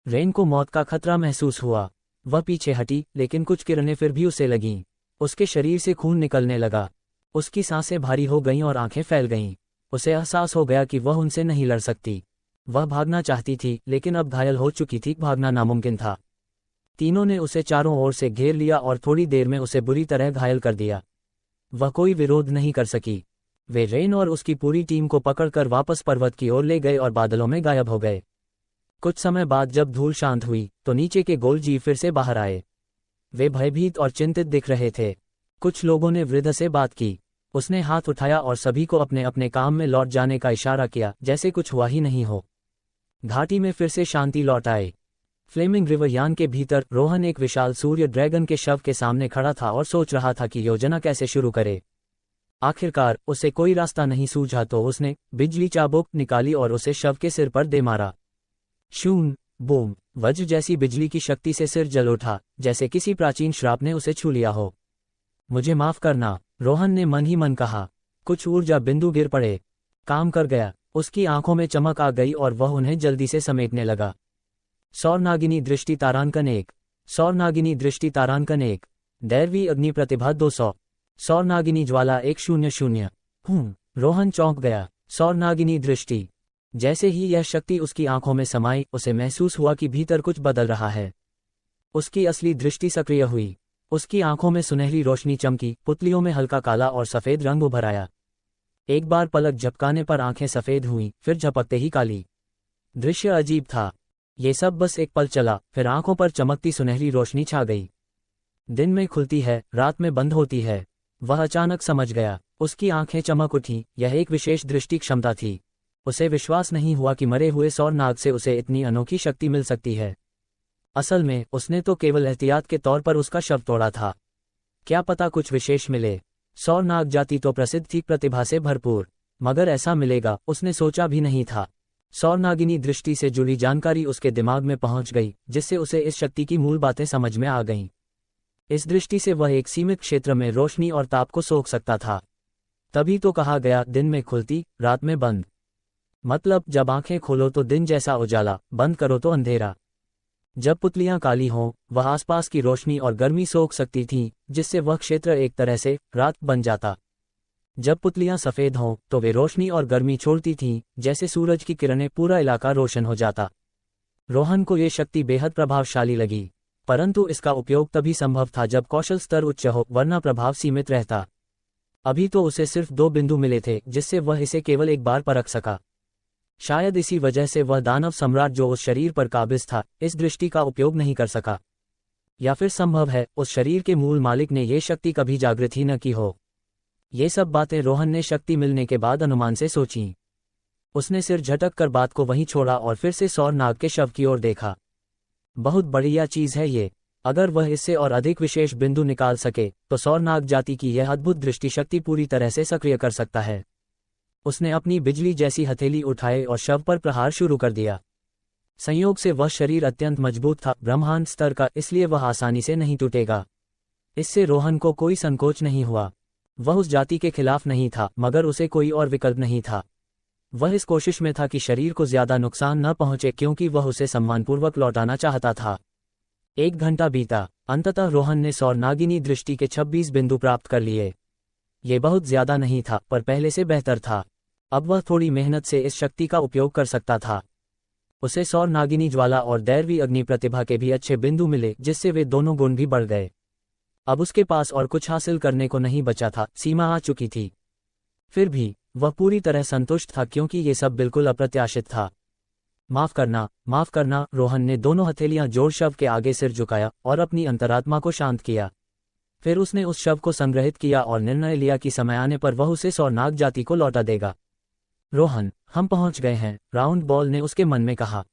रेन को मौत का खतरा महसूस हुआ। वह पीछे हटी, लेकिन कुछ किरणें फिर भी उसे लगीं। उसके शरीर से खून निकलने लगा। उसकी सांसें भारी हो गईं और आंखें फैल गईं। उसे एहसास हो गया कि वह उनसे नहीं लड़ सकती। वह भागना चाहती थी, लेकिन अब घायल हो चुकी थी, भागना नामुमकिन था। तीनों ने उसे चारों ओर से घेर लिया और थोड़ी देर में उसे बुरी तरह घायल कर दिया। वह कोई विरोध नहीं कर सकी। वे रेन और उसकी पूरी टीम को पकड़कर वापस पर्वत की ओर ले गए और बादलों में गायब हो गए। कुछ समय बाद जब धूल शांत हुई तो नीचे के गोल जीव फिर से बाहर आए। वे भयभीत और चिंतित दिख रहे थे। कुछ लोगों ने वृद्ध से बात की। उसने हाथ उठाया और सभी को अपने अपने काम में लौट जाने का इशारा किया, जैसे कुछ हुआ ही नहीं हो। घाटी में फिर से शांति लौट आई। फ्लेमिंग रिवर यान के भीतर रोहन एक विशाल सूर्य ड्रैगन के शव के सामने खड़ा था और सोच रहा था कि योजना कैसे शुरू करे। आखिरकार उसे कोई रास्ता नहीं सूझा तो उसने बिजली चाबुक निकाली और उसे शव के सिर पर दे मारा। शून बूम, वज्र जैसी बिजली की शक्ति से सिर जल उठा, जैसे किसी प्राचीन श्राप ने उसे छू लिया हो। मुझे माफ करना, रोहन ने मन ही मन कहा। कुछ ऊर्जा बिंदु गिर पड़े। काम कर गया। उसकी आंखों में चमक आ गई और वह उन्हें जल्दी से समेटने लगा। सौर नागिनी दृष्टि तारांकन 1। सौर नागिनी दृष्टि तारांकन 1। दैवी अग्नि प्रतिभा 200। सौर नागिनी ज्वाला 100। रोहन चौंक गया। सौर नागिनी दृष्टि। जैसे ही यह शक्ति उसकी आंखों में समाई, उसे महसूस हुआ कि भीतर कुछ बदल रहा है। उसकी असली दृष्टि सक्रिय हुई। उसकी आंखों में सुनहरी रोशनी चमकी, पुतलियों में हल्का काला और सफेद रंग उभर आया। एक बार पलक झपकाने पर आंखें सफेद हुईं, फिर झपकते ही काली। दृश्य अजीब था। ये सब बस एक पल चला, फिर आंखों पर चमकती सुनहरी रोशनी छा गई। दिन में खुलती है, रात में बंद होती है। वह अचानक समझ गया। उसकी आंखें चमक उठीं। यह एक विशेष दृष्टि क्षमता थी। उसे विश्वास नहीं हुआ कि मरे हुए सौर नाग से उसे इतनी अनोखी शक्ति मिल सकती है। असल में उसने तो केवल एहतियात के तौर पर उसका शव तोड़ा था। क्या पता कुछ विशेष मिले। सौर नाग जाति तो प्रसिद्ध थी, प्रतिभा से भरपूर, मगर ऐसा मिलेगा उसने सोचा भी नहीं था। सौर नागिनी दृष्टि से जुड़ी जानकारी उसके दिमाग में पहुंच गई, जिससे उसे इस शक्ति की मूल बातें समझ में आ गईं। इस दृष्टि से वह एक सीमित क्षेत्र में रोशनी और ताप को सोख सकता था। तभी तो कहा गया, दिन में खुलती, रात में बंद। मतलब जब आंखें खोलो तो दिन जैसा उजाला, बंद करो तो अंधेरा। जब पुतलियां काली हों, वह आसपास की रोशनी और गर्मी सोख सकती थीं, जिससे वह क्षेत्र एक तरह से रात बन जाता। जब पुतलियां सफेद हों, तो वे रोशनी और गर्मी छोड़ती थीं, जैसे सूरज की किरणें, पूरा इलाका रोशन हो जाता। रोहन को ये शक्ति बेहद प्रभावशाली लगी, परंतु इसका उपयोग तभी संभव था जब कौशल स्तर उच्च हो, वरना प्रभाव सीमित रहता। अभी तो उसे सिर्फ 2 बिंदु मिले थे, जिससे वह इसे केवल एक बार परख सका। शायद इसी वजह से वह दानव सम्राट जो उस शरीर पर काबिज था, इस दृष्टि का उपयोग नहीं कर सका। या फिर संभव है उस शरीर के मूल मालिक ने ये शक्ति कभी जागृत ही न की हो। ये सब बातें रोहन ने शक्ति मिलने के बाद अनुमान से सोचीं। उसने सिर झटक कर बात को वहीं छोड़ा और फिर से सौर नाग के शव की ओर देखा। बहुत बढ़िया चीज है ये। अगर वह इससे और अधिक विशेष बिंदु निकाल सके तो सौर नाग जाति की यह अद्भुत दृष्टि शक्ति पूरी तरह से सक्रिय कर सकता है। उसने अपनी बिजली जैसी हथेली उठाई और शव पर प्रहार शुरू कर दिया। संयोग से वह शरीर अत्यंत मजबूत था, ब्रह्मांड स्तर का, इसलिए वह आसानी से नहीं टूटेगा। इससे रोहन को कोई संकोच नहीं हुआ। वह उस जाति के खिलाफ नहीं था, मगर उसे कोई और विकल्प नहीं था। वह इस कोशिश में था कि शरीर को ज्यादा नुकसान न पहुंचे, क्योंकि वह उसे सम्मानपूर्वक लौटाना चाहता था। 1 घंटा बीता। अंततः रोहन ने सौर नागिनी दृष्टि के 26 बिंदु प्राप्त कर लिए। ये बहुत ज्यादा नहीं था, पर पहले से बेहतर था। अब वह थोड़ी मेहनत से इस शक्ति का उपयोग कर सकता था। उसे सौर नागिनी ज्वाला और दैवी अग्नि प्रतिभा के भी अच्छे बिंदु मिले, जिससे वे दोनों गुण भी बढ़ गए। अब उसके पास और कुछ हासिल करने को नहीं बचा था, सीमा आ चुकी थी। फिर भी वह पूरी तरह संतुष्ट था, क्योंकि ये सब बिल्कुल अप्रत्याशित था। माफ करना, रोहन ने दोनों हथेलियां जोड़ शव के आगे सिर झुकाया और अपनी अंतरात्मा को शांत किया। फिर उसने उस शव को संग्रहित किया और निर्णय लिया कि समय आने पर वह उसे सौर नाग जाति को लौटा देगा। रोहन, हम पहुंच गए हैं, राउंड बॉल ने उसके मन में कहा।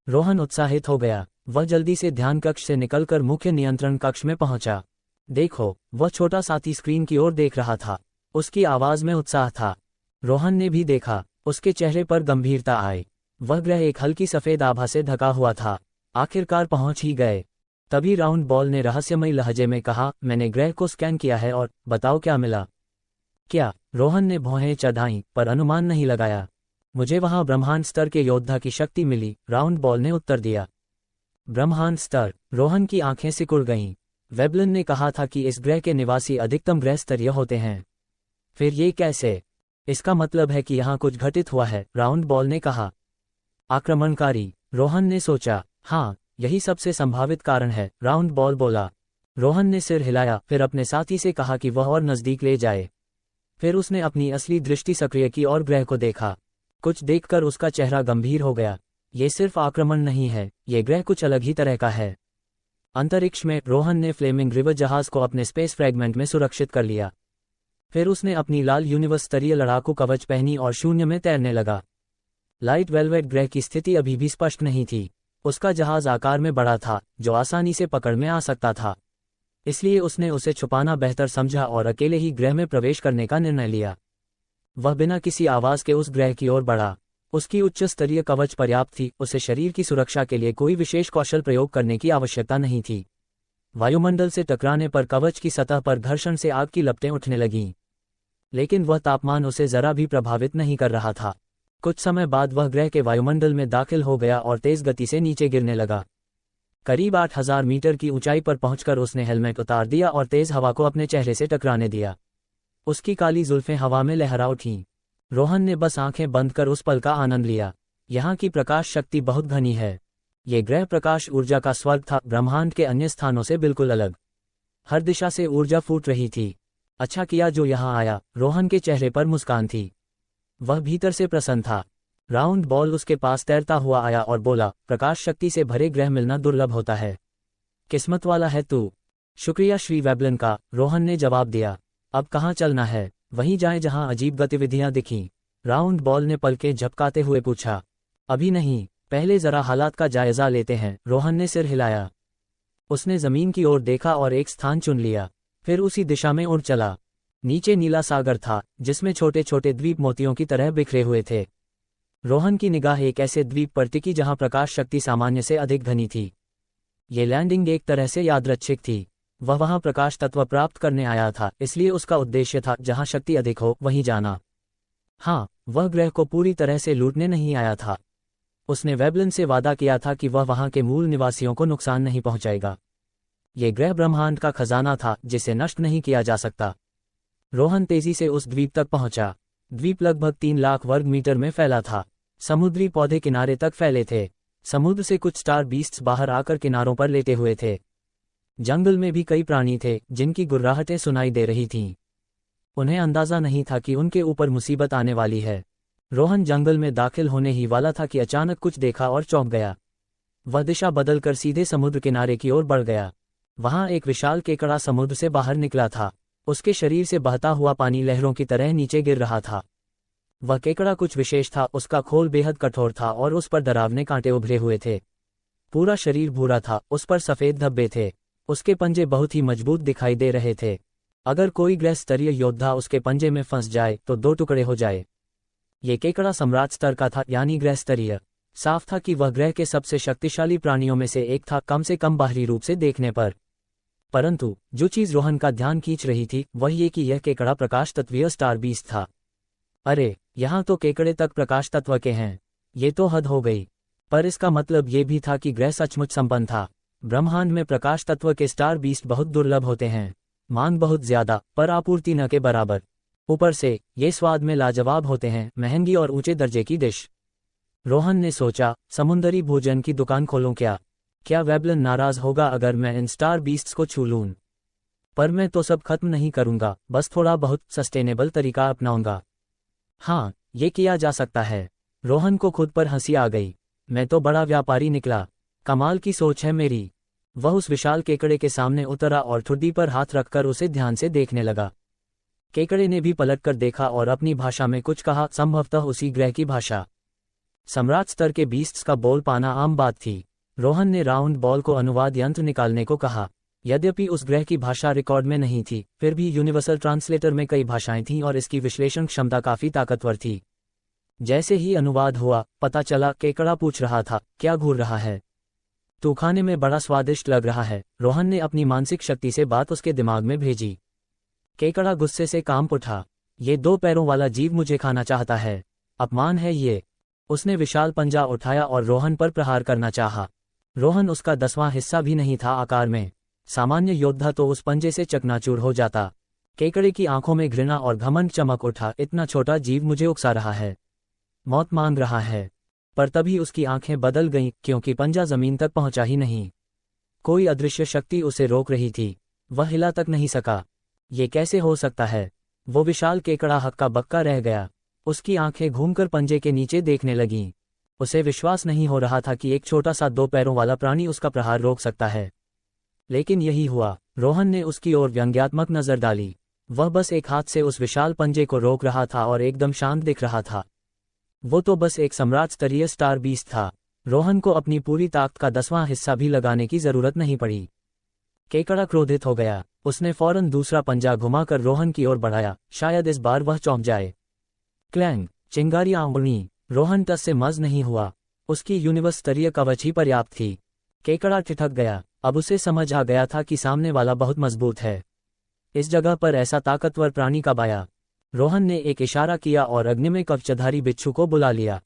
रोहन उत्साहित हो गया। वह जल्दी से ध्यान कक्ष से निकलकर मुख्य नियंत्रण कक्ष में पहुंचा। देखो, वह छोटा साथी स्क्रीन की ओर देख रहा था। उसकी आवाज में उत्साह था। रोहन ने भी देखा। उसके चेहरे पर गंभीरता आई। वह ग्रह एक हल्की सफेद आभा से ढका हुआ था। आखिरकार पहुंच ही गए। तभी राउंड बॉल ने रहस्यमयी लहजे में कहा, मैंने ग्रह को स्कैन किया है और बताओ क्या मिला। क्या? रोहन ने भौहें चढ़ाईं, पर अनुमान नहीं लगाया। मुझे वहां ब्रह्मांड स्तर के योद्धा की शक्ति मिली, राउंड बॉल ने उत्तर दिया। ब्रह्मांड स्तर? रोहन की आंखें सिकुड़ गईं। वेबलिन ने कहा था कि इस ग्रह के निवासी अधिकतम ग्रह स्तरीय होते हैं। फिर ये कैसे? इसका मतलब है कि यहाँ कुछ घटित हुआ है, राउंड बॉल ने कहा। आक्रमणकारी, रोहन ने सोचा। हाँ, यही सबसे संभावित कारण है, राउंड बॉल बोला। रोहन ने सिर हिलाया, फिर अपने साथी से कहा कि वह और नजदीक ले जाए। फिर उसने अपनी असली दृष्टि सक्रिय की और ग्रह को देखा। कुछ देखकर उसका चेहरा गंभीर हो गया। ये सिर्फ आक्रमण नहीं है, ये ग्रह कुछ अलग ही तरह का है। अंतरिक्ष में रोहन ने फ्लेमिंग रिवर जहाज को अपने स्पेस फ्रैगमेंट में सुरक्षित कर लिया। फिर उसने अपनी लाल यूनिवर्स स्तरीय लड़ाकू कवच पहनी और शून्य में तैरने लगा। लाइट वेलवेट ग्रह की स्थिति अभी भी स्पष्ट नहीं थी। उसका जहाज आकार में बड़ा था, जो आसानी से पकड़ में आ सकता था। इसलिए उसने उसे छुपाना बेहतर समझा और अकेले ही ग्रह में प्रवेश करने का निर्णय लिया। वह बिना किसी आवाज के उस ग्रह की ओर बढ़ा। उसकी उच्च स्तरीय कवच पर्याप्त थी, उसे शरीर की सुरक्षा के लिए कोई विशेष कौशल प्रयोग करने की आवश्यकता नहीं थी। वायुमंडल से टकराने पर कवच की सतह पर घर्षण से आग की लपटें उठने लगीं। लेकिन वह तापमान उसे जरा भी प्रभावित नहीं कर रहा था। कुछ समय बाद वह ग्रह के वायुमंडल में दाखिल हो गया और तेज गति से नीचे गिरने लगा। करीब 8000 मीटर की ऊंचाई पर पहुंचकर उसने हेलमेट उतार दिया और तेज हवा को अपने चेहरे से टकराने दिया। उसकी काली जुल्फें हवा में लहरा उठीं। रोहन ने बस आंखें बंद कर उस पल का आनंद लिया। यहाँ की प्रकाश शक्ति बहुत घनी है। ये ग्रह प्रकाश ऊर्जा का स्वर्ग था, ब्रह्मांड के अन्य स्थानों से बिल्कुल अलग। हर दिशा से ऊर्जा फूट रही थी। अच्छा किया जो यहाँ आया, रोहन के चेहरे पर मुस्कान थी। वह भीतर से प्रसन्न था। राउंड बॉल उसके पास तैरता हुआ आया और बोला, प्रकाश शक्ति से भरे ग्रह मिलना दुर्लभ होता है। किस्मत वाला है तू। शुक्रिया श्री वेबलन का, रोहन ने जवाब दिया। अब कहाँ चलना है? वहीं जाएं जहां अजीब गतिविधियां दिखीं। राउंड बॉल ने पलकें झपकाते हुए पूछा। अभी नहीं, पहले जरा हालात का जायजा लेते हैं, रोहन ने सिर हिलाया। उसने जमीन की ओर देखा और एक स्थान चुन लिया, फिर उसी दिशा में उड़ चला। नीचे नीला सागर था, जिसमें छोटे छोटे द्वीप मोतियों की तरह बिखरे हुए थे। रोहन की निगाह एक ऐसे द्वीप पर टिकी जहां प्रकाश शक्ति सामान्य से अधिक घनी थी। ये लैंडिंग एक तरह से यादृच्छिक थी। वह वहां प्रकाश तत्व प्राप्त करने आया था, इसलिए उसका उद्देश्य था जहां शक्ति अधिक हो वहीं जाना। हाँ, वह ग्रह को पूरी तरह से लूटने नहीं आया था। उसने वेबलन से वादा किया था कि वह वहां के मूल निवासियों को नुकसान नहीं पहुंचाएगा। ये ग्रह ब्रह्मांड का खजाना था, जिसे नष्ट नहीं किया जा सकता। रोहन तेजी से उस द्वीप तक पहुंचा। द्वीप लगभग 3 लाख वर्ग मीटर में फैला था। समुद्री पौधे किनारे तक फैले थे। समुद्र से कुछ स्टार बीस्ट्स बाहर आकर किनारों पर लेटे हुए थे। जंगल में भी कई प्राणी थे, जिनकी गुर्राहटें सुनाई दे रही थीं। उन्हें अंदाजा नहीं था कि उनके ऊपर मुसीबत आने वाली है। रोहन जंगल में दाखिल होने ही वाला था कि अचानक कुछ देखा और चौंक गया। वह दिशा बदलकर सीधे समुद्र किनारे की ओर बढ़ गया। वहां एक विशाल केकड़ा समुद्र से बाहर निकला था। उसके शरीर से बहता हुआ पानी लहरों की तरह नीचे गिर रहा था। वह केकड़ा कुछ विशेष था, उसका खोल बेहद कठोर था और उस पर डरावने कांटे उभरे हुए थे। पूरा शरीर भूरा था, उस पर सफेद धब्बे थे। उसके पंजे बहुत ही मजबूत दिखाई दे रहे थे। अगर कोई ग्रह स्तरीय योद्धा उसके पंजे में फंस जाए तो 2 टुकड़े हो जाए। ये केकड़ा सम्राट स्तर का था, यानी ग्रह स्तरीय। साफ था कि वह ग्रह के सबसे शक्तिशाली प्राणियों में से एक था, कम से कम बाहरी रूप से देखने पर। परंतु जो चीज रोहन का ध्यान खींच रही थी वह ये कि यह केकड़ा प्रकाश तत्वीय स्टार बीस्ट था। अरे, यहाँ तो केकड़े तक प्रकाश तत्व के हैं। ये तो हद हो गई। पर इसका मतलब ये भी था कि ग्रह सचमुच संपन्न था। ब्रह्मांड में प्रकाश तत्व के स्टार बीस्ट बहुत दुर्लभ होते हैं। मांग बहुत ज्यादा, पर आपूर्ति न के बराबर। ऊपर से ये स्वाद में लाजवाब होते हैं, महंगी और ऊंचे दर्जे की डिश। रोहन ने सोचा, समुंदरी भोजन की दुकान खोलूं क्या? क्या वेबलन नाराज होगा अगर मैं इन स्टार बीस्ट्स को छू लूं? पर मैं तो सब खत्म नहीं करूंगा, बस थोड़ा बहुत सस्टेनेबल तरीका अपनाऊंगा। हाँ, ये किया जा सकता है। रोहन को खुद पर हंसी आ गई। मैं तो बड़ा व्यापारी निकला। कमाल की सोच है मेरी। वह उस विशाल केकड़े के सामने उतरा और ठुड्डी पर हाथ रखकर उसे ध्यान से देखने लगा। केकड़े ने भी पलटकर देखा और अपनी भाषा में कुछ कहा, संभवतः उसी ग्रह की भाषा। सम्राट स्तर के बीस्ट्स का बोल पाना आम बात थी। रोहन ने राउंड बॉल को अनुवाद यंत्र निकालने को कहा। यद्यपि उस ग्रह की भाषा रिकॉर्ड में नहीं थी, फिर भी यूनिवर्सल ट्रांसलेटर में कई भाषाएं थीं और इसकी विश्लेषण क्षमता काफी ताकतवर थी। जैसे ही अनुवाद हुआ, पता चला केकड़ा पूछ रहा था, क्या घूर रहा है? तू खाने में बड़ा स्वादिष्ट लग रहा है। रोहन ने अपनी मानसिक शक्ति से बात उसके दिमाग में भेजी। केकड़ा गुस्से से कांप उठा। ये 2 पैरों वाला जीव मुझे खाना चाहता है। अपमान है ये। उसने विशाल पंजा उठाया और रोहन पर प्रहार करना चाहा। रोहन उसका 10वां हिस्सा भी नहीं था आकार में। सामान्य योद्धा तो उस पंजे से चकनाचूर हो जाता। केकड़े की आंखों में घृणा और घमंड चमक उठा। इतना छोटा जीव मुझे उकसा रहा है, मौत मांग रहा है। पर तभी उसकी आंखें बदल गईं क्योंकि पंजा जमीन तक पहुंचा ही नहीं। कोई अदृश्य शक्ति उसे रोक रही थी। वह हिला तक नहीं सका। ये कैसे हो सकता है? वो विशाल केकड़ा हक्का बक्का रह गया। उसकी आंखें घूमकर पंजे के नीचे देखने लगीं। उसे विश्वास नहीं हो रहा था कि एक छोटा सा 2 पैरों वाला प्राणी उसका प्रहार रोक सकता है। लेकिन यही हुआ। रोहन ने उसकी ओर व्यंग्यात्मक नजर डाली। वह बस एक हाथ से उस विशाल पंजे को रोक रहा था और एकदम शांत दिख रहा था। वो तो बस एक सम्राट स्तरीय स्टार बीस्ट था। रोहन को अपनी पूरी ताकत का 10वां हिस्सा भी लगाने की जरूरत नहीं पड़ी। केकड़ा क्रोधित हो गया। उसने फौरन दूसरा पंजा घुमाकर रोहन की ओर बढ़ाया, शायद इस बार वह चौंक जाए। क्लैंग, चिंगारियां उड़ी। रोहन टस से मज नहीं हुआ। उसकी यूनिवर्स स्तरीय कवच ही पर्याप्त थी। केकड़ा ठिठक गया। अब उसे समझ आ गया था कि सामने वाला बहुत मजबूत है। इस जगह पर ऐसा ताकतवर प्राणी कब आया? रोहन ने एक इशारा किया और अग्निमय कवचधारी बिच्छू को बुला लिया।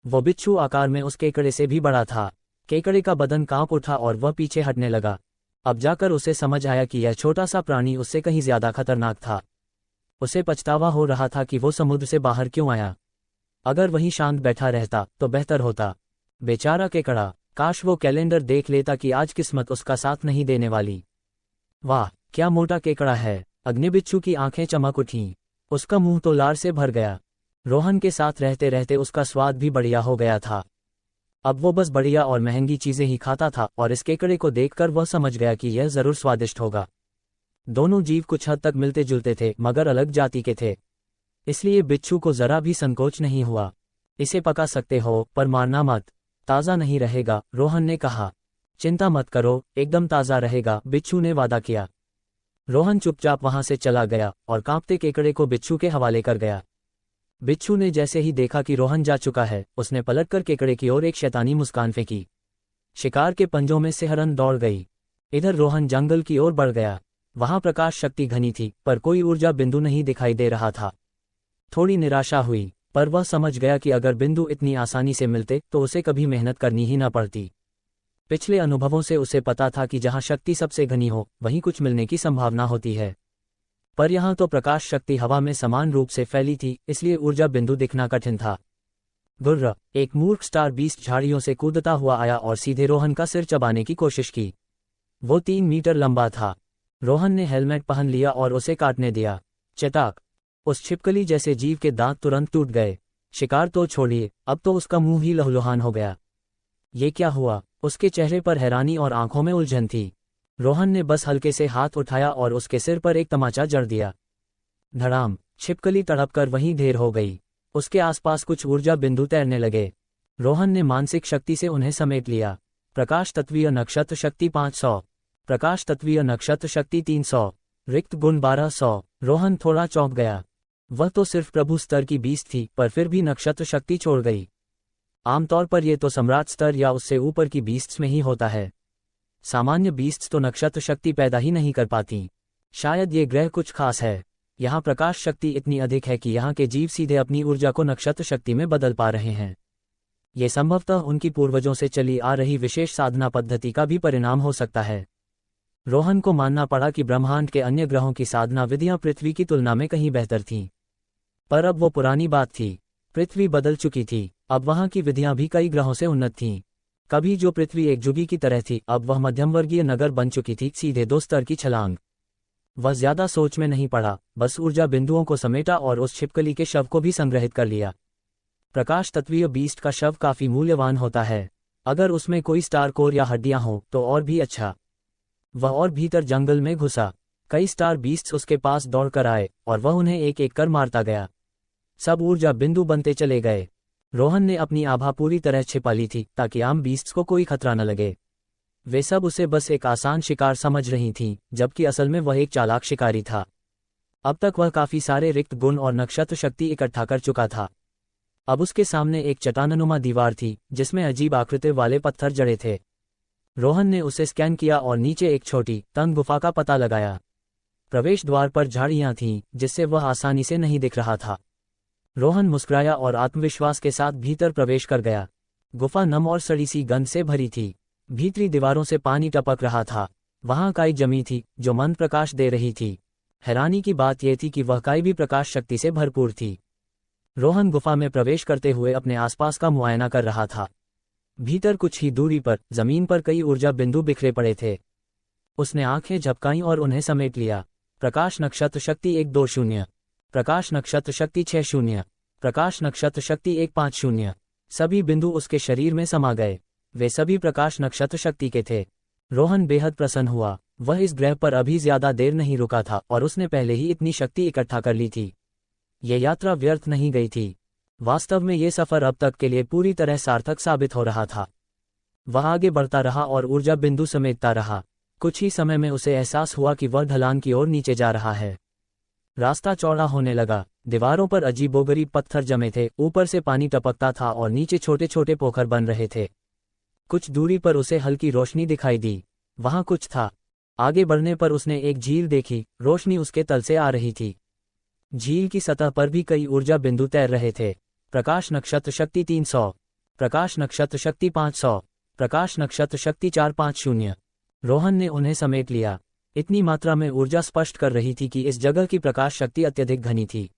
वो बिच्छू आकार में उस केकड़े से भी बड़ा था। केकड़े का बदन कांप उठा और वह पीछे हटने लगा। अब जाकर उसे समझ आया कि यह छोटा सा प्राणी उससे कहीं ज्यादा खतरनाक था। उसे पछतावा हो रहा था कि वो समुद्र से बाहर क्यों आया। अगर वहीं शांत बैठा रहता तो बेहतर होता। बेचारा केकड़ा, काश वो कैलेंडर देख लेता कि आज किस्मत उसका साथ नहीं देने वाली। वाह, क्या मोटा केकड़ा है! अग्निबिच्छू की आंखें चमक उठीं। उसका मुंह तो लार से भर गया। रोहन के साथ रहते रहते उसका स्वाद भी बढ़िया हो गया था। अब वो बस बढ़िया और महंगी चीजें ही खाता था और इस केकड़े को देखकर वह समझ गया कि यह जरूर स्वादिष्ट होगा। दोनों जीव कुछ हद तक मिलते जुलते थे मगर अलग जाति के थे। इसलिए बिच्छू को जरा भी संकोच नहीं हुआ। इसे पका सकते हो पर मारना मत, ताज़ा नहीं रहेगा, रोहन ने कहा। चिंता मत करो, एकदम ताज़ा रहेगा, बिच्छू ने वादा किया। रोहन चुपचाप वहां से चला गया और कांपते केकड़े को बिच्छू के हवाले कर गया। बिच्छू ने जैसे ही देखा कि रोहन जा चुका है, उसने पलटकर केकड़े की ओर एक शैतानी मुस्कान फेंकी। शिकार के पंजों में सिहरन दौड़ गई। इधर रोहन जंगल की ओर बढ़ गया। वहां प्रकाश शक्ति घनी थी पर कोई ऊर्जा बिंदु नहीं दिखाई दे रहा था। थोड़ी निराशा हुई, पर वह समझ गया कि अगर बिंदु इतनी आसानी से मिलते तो उसे कभी मेहनत करनी ही न पड़ती। पिछले अनुभवों से उसे पता था कि जहां शक्ति सबसे घनी हो वहीं कुछ मिलने की संभावना होती है। पर यहां तो प्रकाश शक्ति हवा में समान रूप से फैली थी, इसलिए ऊर्जा बिंदु दिखना कठिन था। गुर्र, एक मूर्ख स्टार बीस्ट झाड़ियों से कूदता हुआ आया और सीधे रोहन का सिर चबाने की कोशिश की। वो 3 मीटर लंबा था। रोहन ने हेलमेट पहन लिया और उसे काटने दिया। चटाक! उस छिपकली जैसे जीव के दांत तुरंत टूट गए। शिकार तो छोड़िए, अब तो उसका मुंह ही लहूलुहान हो गया। ये क्या हुआ? उसके चेहरे पर हैरानी और आंखों में उलझन थी। रोहन ने बस हल्के से हाथ उठाया और उसके सिर पर एक तमाचा जड़ दिया। धड़ाम! छिपकली तड़पकर वहीं ढेर हो गई। उसके आसपास कुछ ऊर्जा बिंदु तैरने लगे। रोहन ने मानसिक शक्ति से उन्हें समेट लिया। प्रकाश तत्वीय नक्षत्र शक्ति 500, प्रकाश तत्वीय नक्षत्र शक्ति 300, रिक्त गुण 1200। रोहन थोड़ा चौंक गया। वह तो सिर्फ प्रभु स्तर की बीस्ट थी, पर फिर भी नक्षत्र शक्ति छोड़ गई। आमतौर पर यह तो सम्राट स्तर या उससे ऊपर की बीस्ट्स में ही होता है। सामान्य बीस्ट्स तो नक्षत्र शक्ति पैदा ही नहीं कर पाती। शायद ये ग्रह कुछ खास है। यहाँ प्रकाश शक्ति इतनी अधिक है कि यहाँ के जीव सीधे अपनी ऊर्जा को नक्षत्र शक्ति में बदल पा रहे हैं। ये संभवतः उनकी पूर्वजों से चली आ रही विशेष साधना पद्धति का भी परिणाम हो सकता है। रोहन को मानना पड़ा कि ब्रह्मांड के अन्य ग्रहों की साधना विधियां पृथ्वी की तुलना में कहीं बेहतर थीं। पर अब वो पुरानी बात थी। पृथ्वी बदल चुकी थी। अब वहां की विधियां भी कई ग्रहों से उन्नत थीं। कभी जो पृथ्वी एक जुगी की तरह थी, अब वह मध्यमवर्गीय नगर बन चुकी थी, सीधे 2 स्तर की छलांग। वह ज्यादा सोच में नहीं पड़ा, बस ऊर्जा बिंदुओं को समेटा और उस छिपकली के शव को भी संग्रहित कर लिया। प्रकाश तत्वीय बीस्ट का शव काफी मूल्यवान होता है। अगर उसमें कोई स्टार कोर या हड्डियां हो तो और भी अच्छा। वह और भीतर जंगल में घुसा। कई स्टार बीस्ट्स उसके पास दौड़कर आए और वह उन्हें एक एक कर मारता गया। सब ऊर्जा बिंदु बनते चले गए। रोहन ने अपनी आभा पूरी तरह छिपा ली थी ताकि आम बीस्ट्स को कोई खतरा न लगे। वे सब उसे बस एक आसान शिकार समझ रही थीं, जबकि असल में वह एक चालाक शिकारी था। अब तक वह काफी सारे रिक्त गुण और नक्षत्र शक्ति इकट्ठा कर चुका था। अब उसके सामने एक चट्टाननुमा दीवार थी जिसमें अजीब आकृति वाले पत्थर जड़े थे। रोहन ने उसे स्कैन किया और नीचे एक छोटी तंग गुफा का पता लगाया। प्रवेश द्वार पर झाड़ियां थीं जिससे वह आसानी से नहीं दिख रहा था। रोहन मुस्कुराया और आत्मविश्वास के साथ भीतर प्रवेश कर गया। गुफा नम और सड़ी सी गंध से भरी थी। भीतरी दीवारों से पानी टपक रहा था। वहां काई जमी थी जो मंद प्रकाश दे रही थी। हैरानी की बात यह थी कि वह काई भी प्रकाश शक्ति से भरपूर थी। रोहन गुफा में प्रवेश करते हुए अपने आसपास का मुआयना कर रहा था। भीतर कुछ ही दूरी पर जमीन पर कई ऊर्जा बिंदु बिखरे पड़े थे। उसने आंखें झपकाईं और उन्हें समेट लिया। प्रकाश नक्षत्र शक्ति 120, प्रकाश नक्षत्र शक्ति 60, प्रकाश नक्षत्र शक्ति 150। सभी बिंदु उसके शरीर में समा गए। वे सभी प्रकाश नक्षत्र शक्ति के थे। रोहन बेहद प्रसन्न हुआ। वह इस ग्रह पर अभी ज्यादा देर नहीं रुका था और उसने पहले ही इतनी शक्ति इकट्ठा कर ली थी। ये यात्रा व्यर्थ नहीं गई थी। वास्तव में ये सफर अब तक के लिए पूरी तरह सार्थक साबित हो रहा था। वह आगे बढ़ता रहा और ऊर्जा बिंदु समेटता रहा। कुछ ही समय में उसे एहसास हुआ कि वह ढलान की ओर नीचे जा रहा है। रास्ता चौड़ा होने लगा। दीवारों पर अजीबोगरीब पत्थर जमे थे, ऊपर से पानी टपकता था और नीचे छोटे छोटे पोखर बन रहे थे। कुछ दूरी पर उसे हल्की रोशनी दिखाई दी। वहां कुछ था। आगे बढ़ने पर उसने एक झील देखी। रोशनी उसके तल से आ रही थी। झील की सतह पर भी कई ऊर्जा बिंदु तैर रहे थे। प्रकाश नक्षत्र शक्ति 300, प्रकाश नक्षत्र शक्ति 500, प्रकाश नक्षत्र शक्ति 450। रोहन ने उन्हें समेट लिया। इतनी मात्रा में ऊर्जा स्पष्ट कर रही थी कि इस जगह की प्रकाश शक्ति अत्यधिक घनी थी।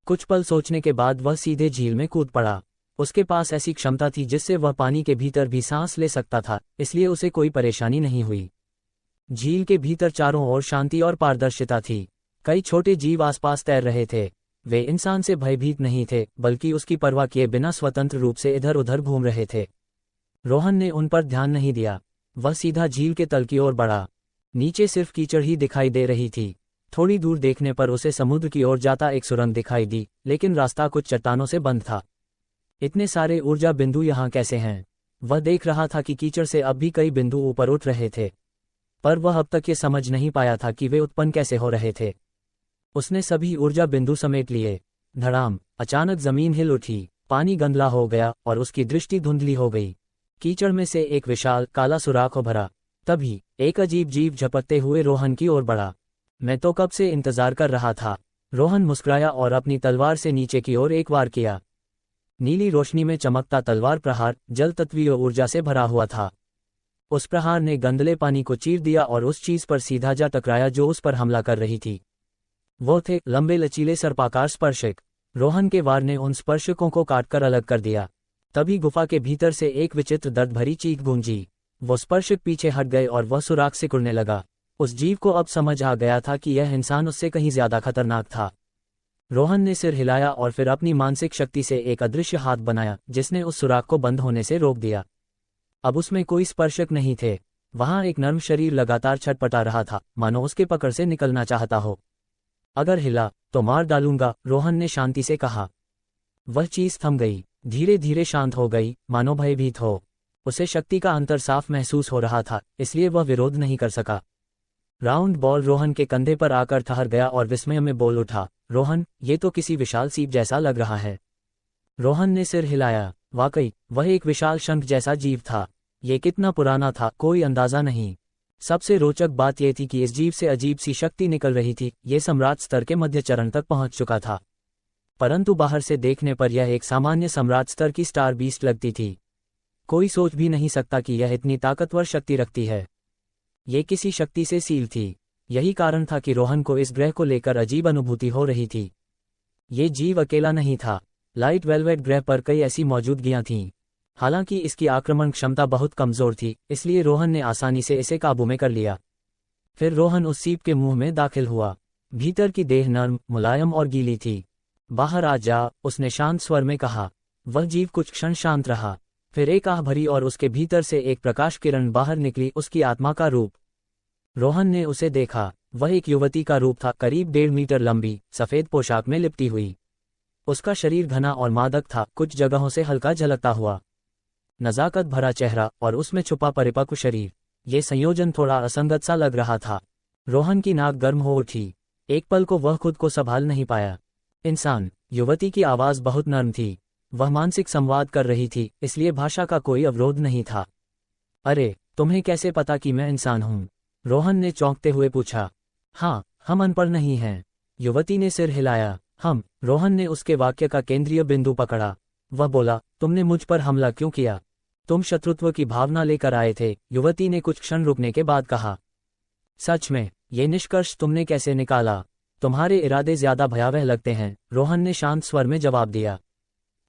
कुछ पल सोचने के बाद वह सीधे झील में कूद पड़ा। उसके पास ऐसी क्षमता थी जिससे वह पानी के भीतर भी सांस ले सकता था, इसलिए उसे कोई परेशानी नहीं हुई। झील के भीतर चारों ओर शांति और पारदर्शिता थी। कई छोटे जीव आसपास तैर रहे थे। वे इंसान से भयभीत नहीं थे, बल्कि उसकी परवाह किए बिना स्वतंत्र रूप से इधर उधर घूम रहे थे। रोहन ने उन पर ध्यान नहीं दिया। वह सीधा झील के तल की ओर बढ़ा। नीचे सिर्फ कीचड़ ही दिखाई दे रही थी। थोड़ी दूर देखने पर उसे समुद्र की ओर जाता एक सुरंग दिखाई दी, लेकिन रास्ता कुछ चट्टानों से बंद था। इतने सारे ऊर्जा बिंदु यहाँ कैसे हैं? वह देख रहा था कि कीचड़ से अब भी कई बिंदु ऊपर उठ रहे थे, पर वह अब तक ये समझ नहीं पाया था कि वे उत्पन्न कैसे हो रहे थे। उसने सभी ऊर्जा बिंदु समेट लिए। धड़ाम! अचानक जमीन हिल उठी, पानी गंदला हो गया और उसकी दृष्टि धुंधली हो गई। कीचड़ में से एक विशाल काला सुराख उभरा। तभी एक अजीब जीव झपकते हुए रोहन की ओर बढ़ा। मैं तो कब से इंतजार कर रहा था। रोहन मुस्कुराया और अपनी तलवार से नीचे की ओर एक वार किया। नीली रोशनी में चमकता तलवार प्रहार जल तत्वीय ऊर्जा से भरा हुआ था। उस प्रहार ने गंदले पानी को चीर दिया और उस चीज पर सीधा जा टकराया जो उस पर हमला कर रही थी। वो थे लंबे लचीले सर्पाकार स्पर्शक। रोहन के वार ने उन स्पर्शकों को काटकर अलग कर दिया। तभी गुफा के भीतर से एक विचित्र दर्द भरी चीख गूंजी। वो स्पर्शक पीछे हट गए और वह सुराख सिकुड़ने लगा। उस जीव को अब समझ आ गया था कि यह इंसान उससे कहीं ज्यादा खतरनाक था। रोहन ने सिर हिलाया और फिर अपनी मानसिक शक्ति से एक अदृश्य हाथ बनाया, जिसने उस सुराख को बंद होने से रोक दिया। अब उसमें कोई स्पर्शक नहीं थे। वहां एक नर्म शरीर लगातार छटपटा रहा था, मानो उसके पकड़ से निकलना चाहता हो। अगर हिला तो मार डालूंगा, रोहन ने शांति से कहा। वह चीज थम गई, धीरे धीरे शांत हो गई, मानो भयभीत हो। उसे शक्ति का अंतर साफ महसूस हो रहा था, इसलिए वह विरोध नहीं कर सका। राउंड बॉल रोहन के कंधे पर आकर ठहर गया और विस्मय में बोल उठा, रोहन, ये तो किसी विशाल सीप जैसा लग रहा है। रोहन ने सिर हिलाया। वाकई, वह एक विशाल शंख जैसा जीव था। ये कितना पुराना था, कोई अंदाजा नहीं। सबसे रोचक बात यह थी कि इस जीव से अजीब सी शक्ति निकल रही थी। ये सम्राट स्तर के मध्य चरण तक पहुंच चुका था, परंतु बाहर से देखने पर यह एक सामान्य सम्राट स्तर की स्टार बीस्ट लगती थी। कोई सोच भी नहीं सकता कि यह इतनी ताकतवर शक्ति रखती है। ये किसी शक्ति से सील थी। यही कारण था कि रोहन को इस ग्रह को लेकर अजीब अनुभूति हो रही थी। ये जीव अकेला नहीं था। लाइट वेलवेट ग्रह पर कई ऐसी मौजूदगियां थीं। हालांकि इसकी आक्रमण क्षमता बहुत कमजोर थी, इसलिए रोहन ने आसानी से इसे काबू में कर लिया। फिर रोहन उस सीप के मुंह में दाखिल हुआ। भीतर की देह नर्म, मुलायम और गीली थी। बाहर आ जा, उसने शांत स्वर में कहा। वह जीव कुछ क्षण शांत रहा, फिर एक आह भरी और उसके भीतर से एक प्रकाश किरण बाहर निकली, उसकी आत्मा का रूप। रोहन ने उसे देखा। वह एक युवती का रूप था, करीब 1.5 मीटर लंबी, सफेद पोशाक में लिपटी हुई। उसका शरीर घना और मादक था, कुछ जगहों से हल्का झलकता हुआ। नजाकत भरा चेहरा और उसमें छुपा परिपक्व शरीर, ये संयोजन थोड़ा असंगत सा लग रहा था। रोहन की नाक गर्म हो उठी। एक पल को वह खुद को संभाल नहीं पाया। इंसान! युवती की आवाज बहुत नर्म थी। वह मानसिक संवाद कर रही थी, इसलिए भाषा का कोई अवरोध नहीं था। अरे, तुम्हें कैसे पता कि मैं इंसान हूं? रोहन ने चौंकते हुए पूछा। हाँ, हम अनपढ़ नहीं हैं। युवती ने सिर हिलाया। हम? रोहन ने उसके वाक्य का केंद्रीय बिंदु पकड़ा। वह बोला, तुमने मुझ पर हमला क्यों किया? तुम शत्रुत्व की भावना लेकर आए थे, युवती ने कुछ क्षण रुकने के बाद कहा। सच में? ये निष्कर्ष तुमने कैसे निकाला? तुम्हारे इरादे ज्यादा भयावह लगते हैं, रोहन ने शांत स्वर में जवाब दिया।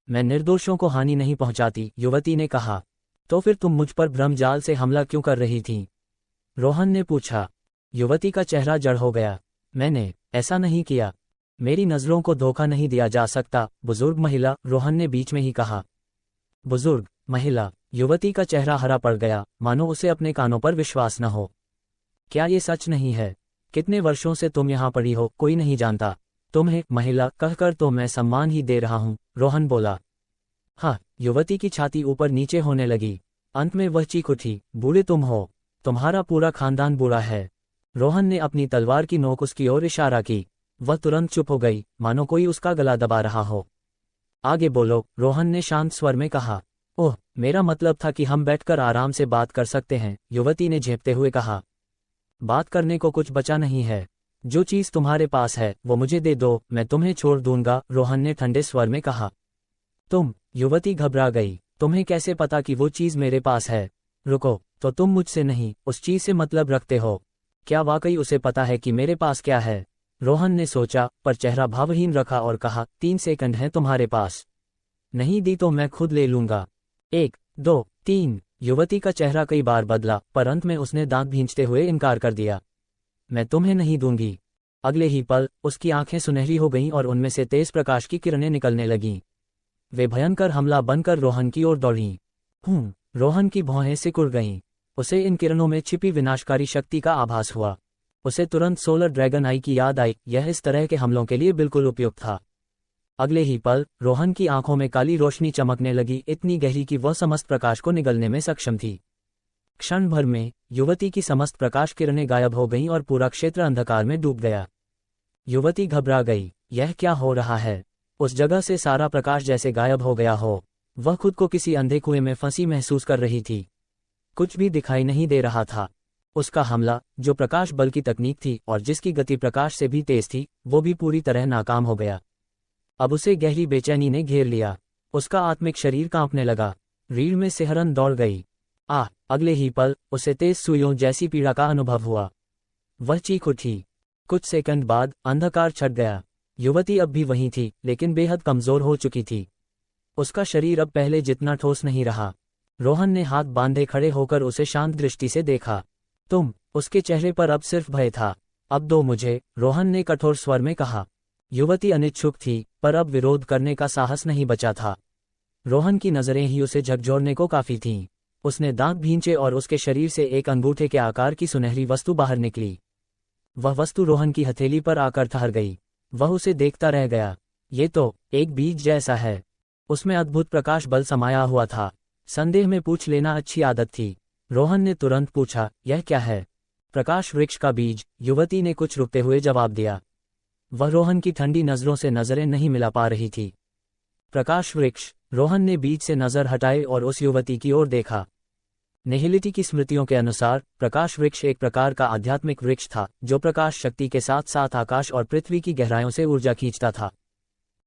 मैं निर्दोषों को हानि नहीं पहुंचाती, युवती ने कहा। तो फिर तुम मुझ पर भ्रमजाल से हमला क्यों कर रही थी? रोहन ने पूछा। युवती का चेहरा जड़ हो गया। मैंने ऐसा नहीं किया। मेरी नजरों को धोखा नहीं दिया जा सकता, बुजुर्ग महिला, रोहन ने बीच में ही कहा। बुजुर्ग महिला, युवती का चेहरा हरा पड़ गया, मानो उसे अपने कानों पर विश्वास न हो। क्या ये सच नहीं है? कितने वर्षों से तुम यहाँ पड़ी हो, कोई नहीं जानता। तुम्हें महिला कहकर तो मैं सम्मान ही दे रहा हूँ, रोहन बोला। हाँ, युवती की छाती ऊपर नीचे होने लगी। अंत में वह चीख उठी, बूढ़े तुम हो, तुम्हारा पूरा खानदान बुरा है। रोहन ने अपनी तलवार की नोक उसकी ओर इशारा की। वह तुरंत चुप हो गई, मानो कोई उसका गला दबा रहा हो। आगे बोलो, रोहन ने शांत स्वर में कहा। ओह, मेरा मतलब था कि हम बैठकर आराम से बात कर सकते हैं, युवती ने झेपते हुए कहा। बात करने को कुछ बचा नहीं है। जो चीज तुम्हारे पास है वो मुझे दे दो, मैं तुम्हें छोड़ दूंगा, रोहन ने ठंडे स्वर में कहा। तुम? युवती घबरा गई। तुम्हें कैसे पता कि वो चीज मेरे पास है? रुको, तो तुम मुझसे नहीं, उस चीज से मतलब रखते हो? क्या वाकई उसे पता है कि मेरे पास क्या है? रोहन ने सोचा, पर चेहरा भावहीन रखा और कहा, 3 सेकंड हैं तुम्हारे पास। नहीं दी तो मैं खुद ले लूंगा। 1, 2, 3। युवती का चेहरा कई बार बदला, पर अंत में उसने दांत भींचते हुए इनकार कर दिया। मैं तुम्हें नहीं दूंगी। अगले ही पल उसकी आंखें सुनहरी हो गईं और उनमें से तेज प्रकाश की किरणें निकलने लगीं। वे भयंकर हमला बनकर रोहन की ओर दौड़ीं। रोहन की भौहें सिकुड़ गईं। उसे इन किरणों में छिपी विनाशकारी शक्ति का आभास हुआ। उसे तुरंत सोलर ड्रैगन आई की याद आई, यह इस तरह के हमलों के लिए बिल्कुल उपयुक्त था। अगले ही पल रोहन की आंखों में काली रोशनी चमकने लगी, इतनी गहरी कि वह समस्त प्रकाश को निगलने में सक्षम थी। क्षण भर में युवती की समस्त प्रकाश किरणें गायब हो गईं और पूरा क्षेत्र अंधकार में डूब गया। युवती घबरा गई। यह क्या हो रहा है? उस जगह से सारा प्रकाश जैसे गायब हो गया हो। वह खुद को किसी अंधे कुएं में फंसी महसूस कर रही थी। कुछ भी दिखाई नहीं दे रहा था। उसका हमला, जो प्रकाश बल की तकनीक थी और जिसकी गति प्रकाश से भी तेज थी, वो भी पूरी तरह नाकाम हो गया। अब उसे गहरी बेचैनी ने घेर लिया। उसका आत्मिक शरीर कांपने लगा। रीढ़ में सिहरन दौड़ गई। अगले ही पल उसे तेज सुइयों जैसी पीड़ा का अनुभव हुआ। वह चीख उठी। कुछ सेकंड बाद अंधकार छट गया। युवती अब भी वहीं थी, लेकिन बेहद कमजोर हो चुकी थी। उसका शरीर अब पहले जितना ठोस नहीं रहा। रोहन ने हाथ बांधे खड़े होकर उसे शांत दृष्टि से देखा। तुम? उसके चेहरे पर अब सिर्फ भय था। अब दो मुझे, रोहन ने कठोर स्वर में कहा। युवती अनिच्छुक थी, पर अब विरोध करने का साहस नहीं बचा था। रोहन की नजरें ही उसे झकझोरने को काफी थीं। उसने दांत भींचे और उसके शरीर से एक अंगूठे के आकार की सुनहरी वस्तु बाहर निकली। वह वस्तु रोहन की हथेली पर आकर ठहर गई। वह उसे देखता रह गया। ये तो एक बीज जैसा है। उसमें अद्भुत प्रकाश बल समाया हुआ था। संदेह में पूछ लेना अच्छी आदत थी। रोहन ने तुरंत पूछा, यह क्या है? प्रकाश वृक्ष का बीज, युवती ने कुछ रुकते हुए जवाब दिया। वह रोहन की ठंडी नजरों से नजरें नहीं मिला पा रही थी। प्रकाश वृक्ष, रोहन ने बीज से नजर हटाई और उस युवती की ओर देखा। निहिलिटी की स्मृतियों के अनुसार प्रकाश वृक्ष एक प्रकार का आध्यात्मिक वृक्ष था, जो प्रकाश शक्ति के साथ साथ आकाश और पृथ्वी की गहराइयों से ऊर्जा खींचता था।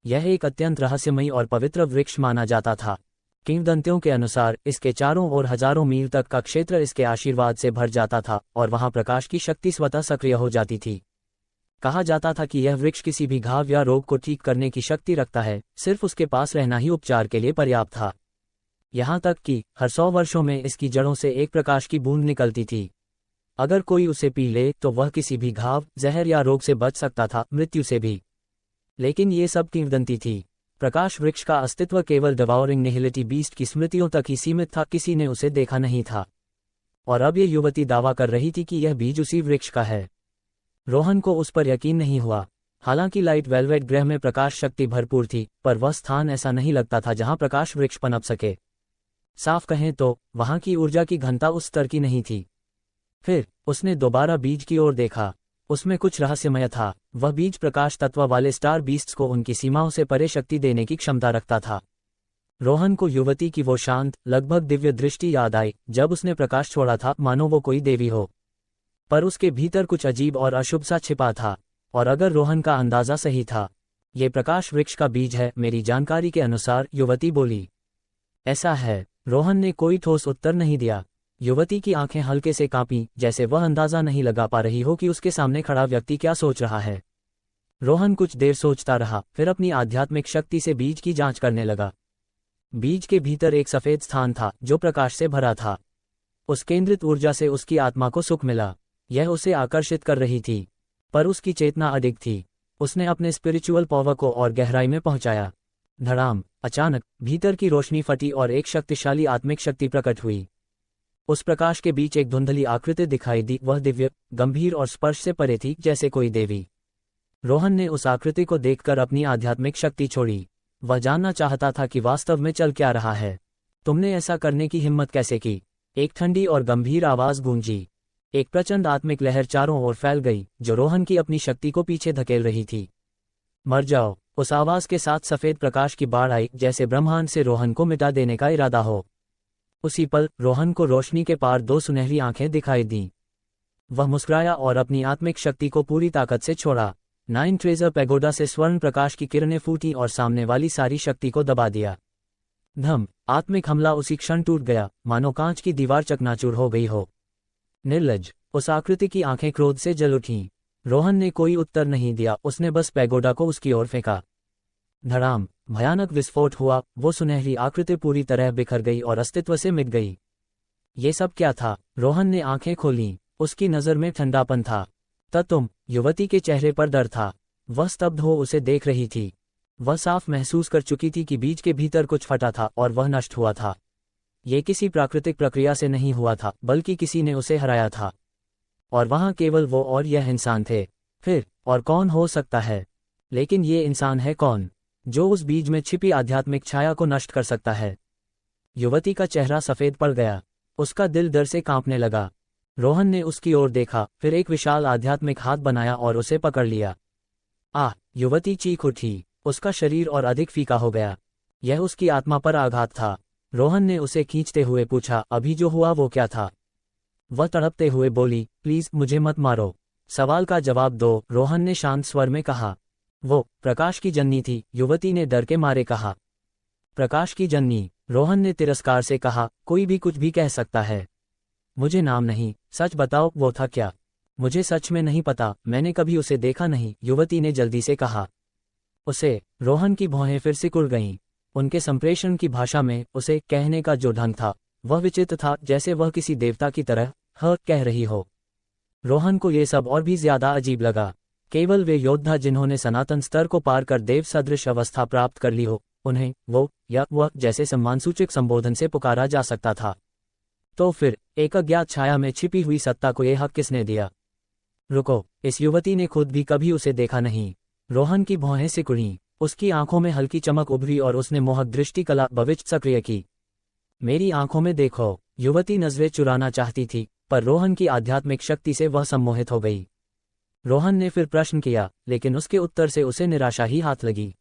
यह एक अत्यंत रहस्यमयी और पवित्र वृक्ष माना जाता था। किंवदंतियों के अनुसार इसके चारों ओर हजारों मील तक का क्षेत्र इसके आशीर्वाद से भर जाता था और वहां प्रकाश की शक्ति स्वतः सक्रिय हो जाती थी। कहा जाता था कि यह वृक्ष किसी भी घाव या रोग को ठीक करने की शक्ति रखता है, सिर्फ उसके पास रहना ही उपचार के लिए पर्याप्त था। यहाँ तक कि हर 100 वर्षों में इसकी जड़ों से एक प्रकाश की बूंद निकलती थी। अगर कोई उसे पी ले तो वह किसी भी घाव, जहर या रोग से बच सकता था, मृत्यु से भी। लेकिन ये सब किंवदंती थी। प्रकाश वृक्ष का अस्तित्व केवल डिवॉरिंग निहिलिटी बीस्ट की स्मृतियों तक ही सीमित था, किसी ने उसे देखा नहीं था। और अब ये युवती दावा कर रही थी कि यह बीज उसी वृक्ष का है। रोहन को उस पर यकीन नहीं हुआ। हालांकि लाइट वेलवेट ग्रह में प्रकाश शक्ति भरपूर थी, पर वह स्थान ऐसा नहीं लगता था जहां प्रकाश वृक्ष पनप सके। साफ कहें तो वहां की ऊर्जा की घनता उस स्तर की नहीं थी। फिर उसने दोबारा बीज की ओर देखा। उसमें कुछ रहस्यमय था। वह बीज प्रकाश तत्व वाले स्टार बीस्ट्स को उनकी सीमाओं से परे शक्ति देने की क्षमता रखता था। रोहन को युवती की वो शांत, लगभग दिव्य दृष्टि याद आई, जब उसने प्रकाश छोड़ा था, मानो वो कोई देवी हो। पर उसके भीतर कुछ अजीब और अशुभ सा छिपा था। और अगर रोहन का अंदाजा सही था, ये प्रकाश वृक्ष का बीज है, मेरी जानकारी के अनुसार, युवती बोली। ऐसा है। रोहन ने कोई ठोस उत्तर नहीं दिया। युवती की आंखें हल्के से कांपीं, जैसे वह अंदाजा नहीं लगा पा रही हो कि उसके सामने खड़ा व्यक्ति क्या सोच रहा है। रोहन कुछ देर सोचता रहा, फिर अपनी आध्यात्मिक शक्ति से बीज की जांच करने लगा। बीज के भीतर एक सफेद स्थान था जो प्रकाश से भरा था। उस केंद्रित ऊर्जा से उसकी आत्मा को सुख मिला। यह उसे आकर्षित कर रही थी, पर उसकी चेतना अडिग थी। उसने अपने स्पिरिचुअल पावर को और गहराई में पहुंचाया। धड़ाम! अचानक भीतर की रोशनी फटी और एक शक्तिशाली आत्मिक शक्ति प्रकट हुई। उस प्रकाश के बीच एक धुंधली आकृति दिखाई दी। वह दिव्य, गंभीर और स्पर्श से परे थी, जैसे कोई देवी। रोहन ने उस आकृति को देखकर अपनी आध्यात्मिक शक्ति छोड़ी। वह जानना चाहता था कि वास्तव में चल क्या रहा है। तुमने ऐसा करने की हिम्मत कैसे की? एक ठंडी और गंभीर आवाज गूंजी। एक प्रचंड आत्मिक लहर चारों ओर फैल गई, जो रोहन की अपनी शक्ति को पीछे धकेल रही थी। मर जाओ! उस आवाज के साथ सफेद प्रकाश की बाढ़ आई, जैसे ब्रह्मांड से रोहन को मिटा देने का इरादा हो। उसी पल रोहन को रोशनी के पार दो सुनहरी आंखें दिखाई दीं। वह मुस्कुराया और अपनी आत्मिक शक्ति को पूरी ताकत से छोड़ा। 9 ट्रेजर पैगोडा से स्वर्ण प्रकाश की किरणें फूटी और सामने वाली सारी शक्ति को दबा दिया। धम! आत्मिक हमला उसी क्षण टूट गया, मानो कांच की दीवार चकनाचूर हो गई हो। निर्लज्ज! उस आकृति की आंखें क्रोध से जल उठीं। रोहन ने कोई उत्तर नहीं दिया, उसने बस पैगोडा को उसकी ओर फेंका। धड़ाम! भयानक विस्फोट हुआ। वो सुनहरी आकृति पूरी तरह बिखर गई और अस्तित्व से मिट गई। ये सब क्या था? रोहन ने आंखें खोलीं। उसकी नजर में ठंडापन था। तुम! युवती के चेहरे पर डर था। वह स्तब्ध हो उसे देख रही थी। वह साफ महसूस कर चुकी थी कि बीज के भीतर कुछ फटा था और वह नष्ट हुआ था। ये किसी प्राकृतिक प्रक्रिया से नहीं हुआ था, बल्कि किसी ने उसे हराया था। और वहां केवल वो और यह इंसान थे। फिर और कौन हो सकता है? लेकिन ये इंसान है कौन, जो उस बीज में छिपी आध्यात्मिक छाया को नष्ट कर सकता है? युवती का चेहरा सफेद पड़ गया। उसका दिल डर से कांपने लगा। रोहन ने उसकी ओर देखा, फिर एक विशाल आध्यात्मिक हाथ बनाया और उसे पकड़ लिया। आह! युवती चीख उठी। उसका शरीर और अधिक फीका हो गया। यह उसकी आत्मा पर आघात था। रोहन ने उसे खींचते हुए पूछा, अभी जो हुआ वो क्या था? वह तड़पते हुए बोली, प्लीज मुझे मत मारो। सवाल का जवाब दो, रोहन ने शांत स्वर में कहा। वो प्रकाश की जननी थी, युवती ने डर के मारे कहा। प्रकाश की जननी? रोहन ने तिरस्कार से कहा, कोई भी कुछ भी कह सकता है। मुझे नाम नहीं, सच बताओ वो था क्या? मुझे सच में नहीं पता, मैंने कभी उसे देखा नहीं, युवती ने जल्दी से कहा। उसे? रोहन की भौहें फिर सिकुड़ गईं। उनके संप्रेषण की भाषा में उसे कहने का जो ढंग था वह विचित्र था, जैसे वह किसी देवता की तरह कह रही हो। रोहन को ये सब और भी ज्यादा अजीब लगा। केवल वे योद्धा जिन्होंने सनातन स्तर को पार कर देव सदृश अवस्था प्राप्त कर ली हो, उन्हें वो या वह जैसे सम्मानसूचक संबोधन से पुकारा जा सकता था। तो फिर एक अज्ञात छाया में छिपी हुई सत्ता को यह हक किसने दिया? रुको! इस युवती ने खुद भी कभी उसे देखा नहीं। रोहन की भौहें सिकुड़ीं। उसकी आंखों में हल्की चमक उभरी और उसने मोहक दृष्टि कला भविष्य सक्रिय की। मेरी आंखों में देखो! युवती नजरें चुराना चाहती थी, पर रोहन की आध्यात्मिक शक्ति से वह सम्मोहित हो गई। रोहन ने फिर प्रश्न किया, लेकिन उसके उत्तर से उसे निराशा ही हाथ लगी।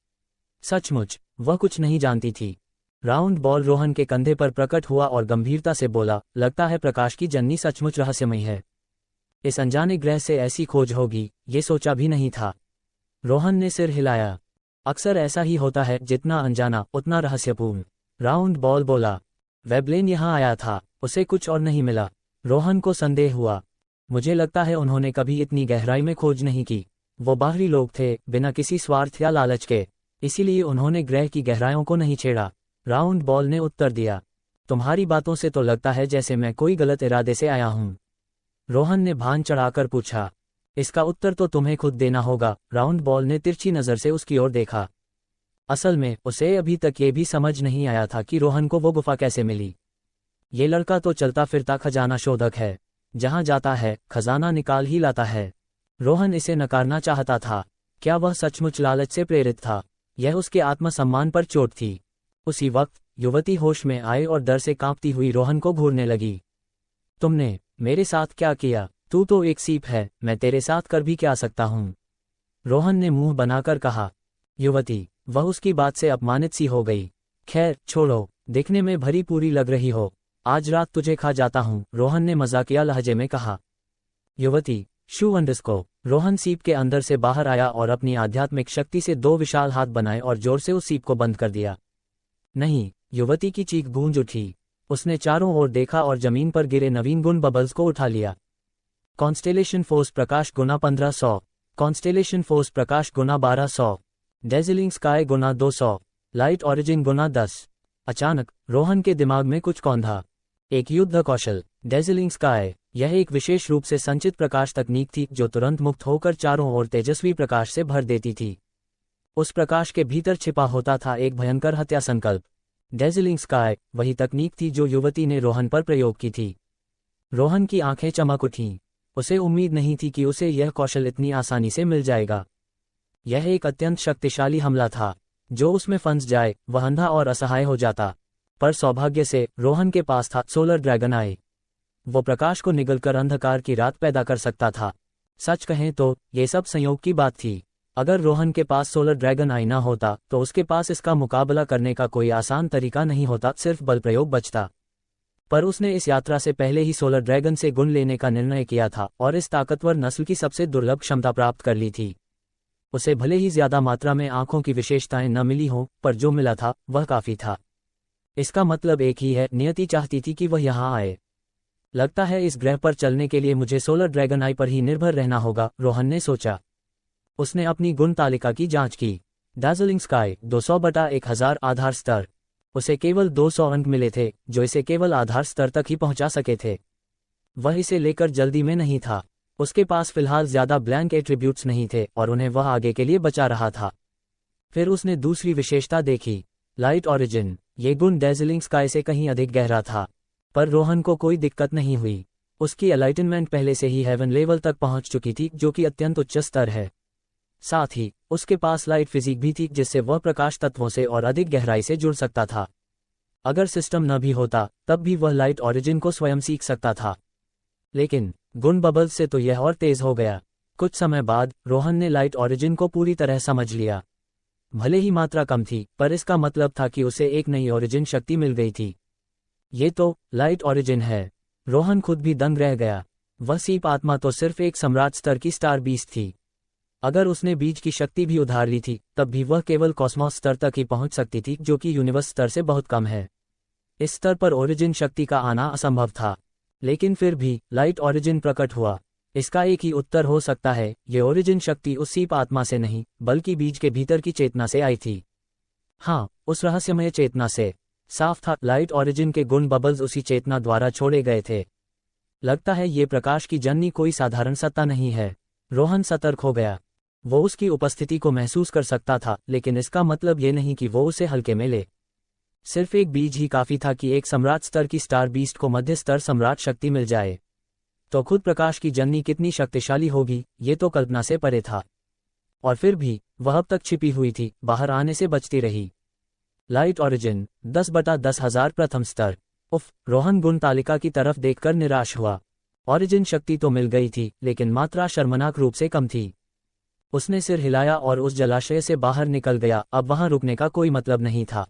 सचमुच वह कुछ नहीं जानती थी। राउंड बॉल रोहन के कंधे पर प्रकट हुआ और गंभीरता से बोला, लगता है प्रकाश की जननी सचमुच रहस्यमयी है। इस अनजाने ग्रह से ऐसी खोज होगी, ये सोचा भी नहीं था। रोहन ने सिर हिलाया। अक्सर ऐसा ही होता है, जितना अनजाना उतना रहस्यपूर्ण। राउंड बॉल बोला। वेबलेन यहाँ आया था, उसे कुछ और नहीं मिला। रोहन को संदेह हुआ। मुझे लगता है उन्होंने कभी इतनी गहराई में खोज नहीं की। वो बाहरी लोग थे, बिना किसी स्वार्थ या लालच के, इसीलिए उन्होंने ग्रह की गहराइयों को नहीं छेड़ा। राउंड बॉल ने उत्तर दिया। तुम्हारी बातों से तो लगता है जैसे मैं कोई गलत इरादे से आया हूँ। रोहन ने भान चढ़ाकर पूछा। इसका उत्तर तो तुम्हें खुद देना होगा। राउंड बॉल ने तिरछी नजर से उसकी ओर देखा। असल में उसे अभी तक ये भी समझ नहीं आया था कि रोहन को वो गुफा कैसे मिली। ये लड़का तो चलता फिरता खजाना शोधक है, जहां जाता है खजाना निकाल ही लाता है। रोहन इसे नकारना चाहता था। क्या वह सचमुच लालच से प्रेरित था? यह उसके आत्मसम्मान पर चोट थी। उसी वक्त युवती होश में आए और डर से कांपती हुई रोहन को घूरने लगी। तुमने मेरे साथ क्या किया? तू तो एक सीप है, मैं तेरे साथ कर भी क्या सकता हूँ? रोहन ने मुंह बनाकर कहा। युवती, वह उसकी बात से अपमानित सी हो गई। खैर छोड़ो, दिखने में भरी पूरी लग रही हो, आज रात तुझे खा जाता हूँ, रोहन ने मजाकिया लहजे में कहा। युवती, शू अंडरस्को। रोहन सीप के अंदर से बाहर आया और अपनी आध्यात्मिक शक्ति से 2 विशाल हाथ बनाए और जोर से उस सीप को बंद कर दिया। नहीं! युवती की चीख गूंज उठी। उसने चारों ओर देखा और जमीन पर गिरे नवीन गुण बबल्स को उठा लिया। कॉन्स्टेलेशन फोर्स प्रकाश गुना 1500। कॉन्स्टेलेशन फोर्स प्रकाश गुना 1200, डेजिलिंग स्काई गुना 200, लाइट ऑरिजिन गुना 10। अचानक रोहन के दिमाग में कुछ कौंधा। एक युद्ध कौशल, डेजिलिंग स्काई। यह एक विशेष रूप से संचित प्रकाश तकनीक थी जो तुरंत मुक्त होकर चारों ओर तेजस्वी प्रकाश से भर देती थी। उस प्रकाश के भीतर छिपा होता था एक भयंकर हत्या संकल्प। डेजिलिंग स्काई वही तकनीक थी जो युवती ने रोहन पर प्रयोग की थी। रोहन की आंखें चमक उठीं। उसे उम्मीद नहीं थी कि उसे यह कौशल इतनी आसानी से मिल जाएगा। यह एक अत्यंत शक्तिशाली हमला था। जो उसमें फंस जाए वह अंधा और असहाय हो जाता। पर सौभाग्य से रोहन के पास था सोलर ड्रैगन आई। वो प्रकाश को निगलकर अंधकार की रात पैदा कर सकता था। सच कहें तो ये सब संयोग की बात थी। अगर रोहन के पास सोलर ड्रैगन आई ना होता तो उसके पास इसका मुकाबला करने का कोई आसान तरीका नहीं होता, सिर्फ बल प्रयोग बचता। पर उसने इस यात्रा से पहले ही सोलर ड्रैगन से गुण लेने का निर्णय किया था और इस ताकतवर नस्ल की सबसे दुर्लभ क्षमता प्राप्त कर ली थी। उसे भले ही ज्यादा मात्रा में आंखों की विशेषताएं न मिली हों, पर जो मिला था वह काफी था। इसका मतलब एक ही है, नियति चाहती थी कि वह यहाँ आए। लगता है इस ग्रह पर चलने के लिए मुझे सोलर ड्रैगन आई पर ही निर्भर रहना होगा, रोहन ने सोचा। उसने अपनी गुण तालिका की जांच की। डार्जिलिंग स्काई 200/1000 आधार स्तर। उसे केवल 200 अंक मिले थे जो इसे केवल आधार स्तर तक ही पहुंचा सके थे। वह इसे लेकर जल्दी में नहीं था। उसके पास फिलहाल ज्यादा ब्लैंक एट्रीब्यूट्स नहीं थे और उन्हें वह आगे के लिए बचा रहा था। फिर उसने दूसरी विशेषता देखी, लाइट ऑरिजिन। ये गुण डेजिलिंग स्काई से कहीं अधिक गहरा था। पर रोहन को कोई दिक्कत नहीं हुई। उसकी एलाइटनमेंट पहले से ही हेवन लेवल तक पहुंच चुकी थी, जो कि अत्यंत उच्च स्तर है। साथ ही उसके पास लाइट फिजिक भी थी, जिससे वह प्रकाश तत्वों से और अधिक गहराई से जुड़ सकता था। अगर सिस्टम न भी होता तब भी वह लाइट ऑरिजिन को स्वयं सीख सकता था। लेकिन गुण बबल्स से तो यह और तेज हो गया। कुछ समय बाद रोहन ने लाइट ऑरिजिन को पूरी तरह समझ लिया। भले ही मात्रा कम थी, पर इसका मतलब था कि उसे एक नई ऑरिजिन शक्ति मिल गई थी। ये तो लाइट ऑरिजिन है। रोहन खुद भी दंग रह गया। वह सीप आत्मा तो सिर्फ एक सम्राट स्तर की स्टार बीस्ट थी। अगर उसने बीज की शक्ति भी उधार ली थी तब भी वह केवल कॉस्मोस स्तर तक ही पहुंच सकती थी, जो कि यूनिवर्स स्तर से बहुत कम है। इस स्तर पर ओरिजिन शक्ति का आना असंभव था। लेकिन फिर भी लाइट ऑरिजिन प्रकट हुआ। इसका एक ही उत्तर हो सकता है, ये ओरिजिन शक्ति उस सीप आत्मा से नहीं बल्कि बीज के भीतर की चेतना से आई थी। हाँ, उस रहस्यमय चेतना से। साफ था, लाइट ऑरिजिन के गुण बबल्स उसी चेतना द्वारा छोड़े गए थे। लगता है ये प्रकाश की जननी कोई साधारण सत्ता नहीं है। रोहन सतर्क हो गया। वो उसकी उपस्थिति को महसूस कर सकता था, लेकिन इसका मतलब ये नहीं कि वो उसे हल्के में ले। सिर्फ एक बीज ही काफी था कि एक सम्राट स्तर की स्टार बीस्ट को मध्य स्तर सम्राट शक्ति मिल जाए। तो खुद प्रकाश की जननी कितनी शक्तिशाली होगी, ये तो कल्पना से परे था। और फिर भी वह अब तक छिपी हुई थी, बाहर आने से बचती रही। लाइट ऑरिजिन 10/10,000 प्रथम स्तर। उफ, रोहन गुण तालिका की तरफ देखकर निराश हुआ। ऑरिजिन शक्ति तो मिल गई थी, लेकिन मात्रा शर्मनाक रूप से कम थी। उसने सिर हिलाया और उस जलाशय से बाहर निकल गया। अब वहां रुकने का कोई मतलब नहीं था।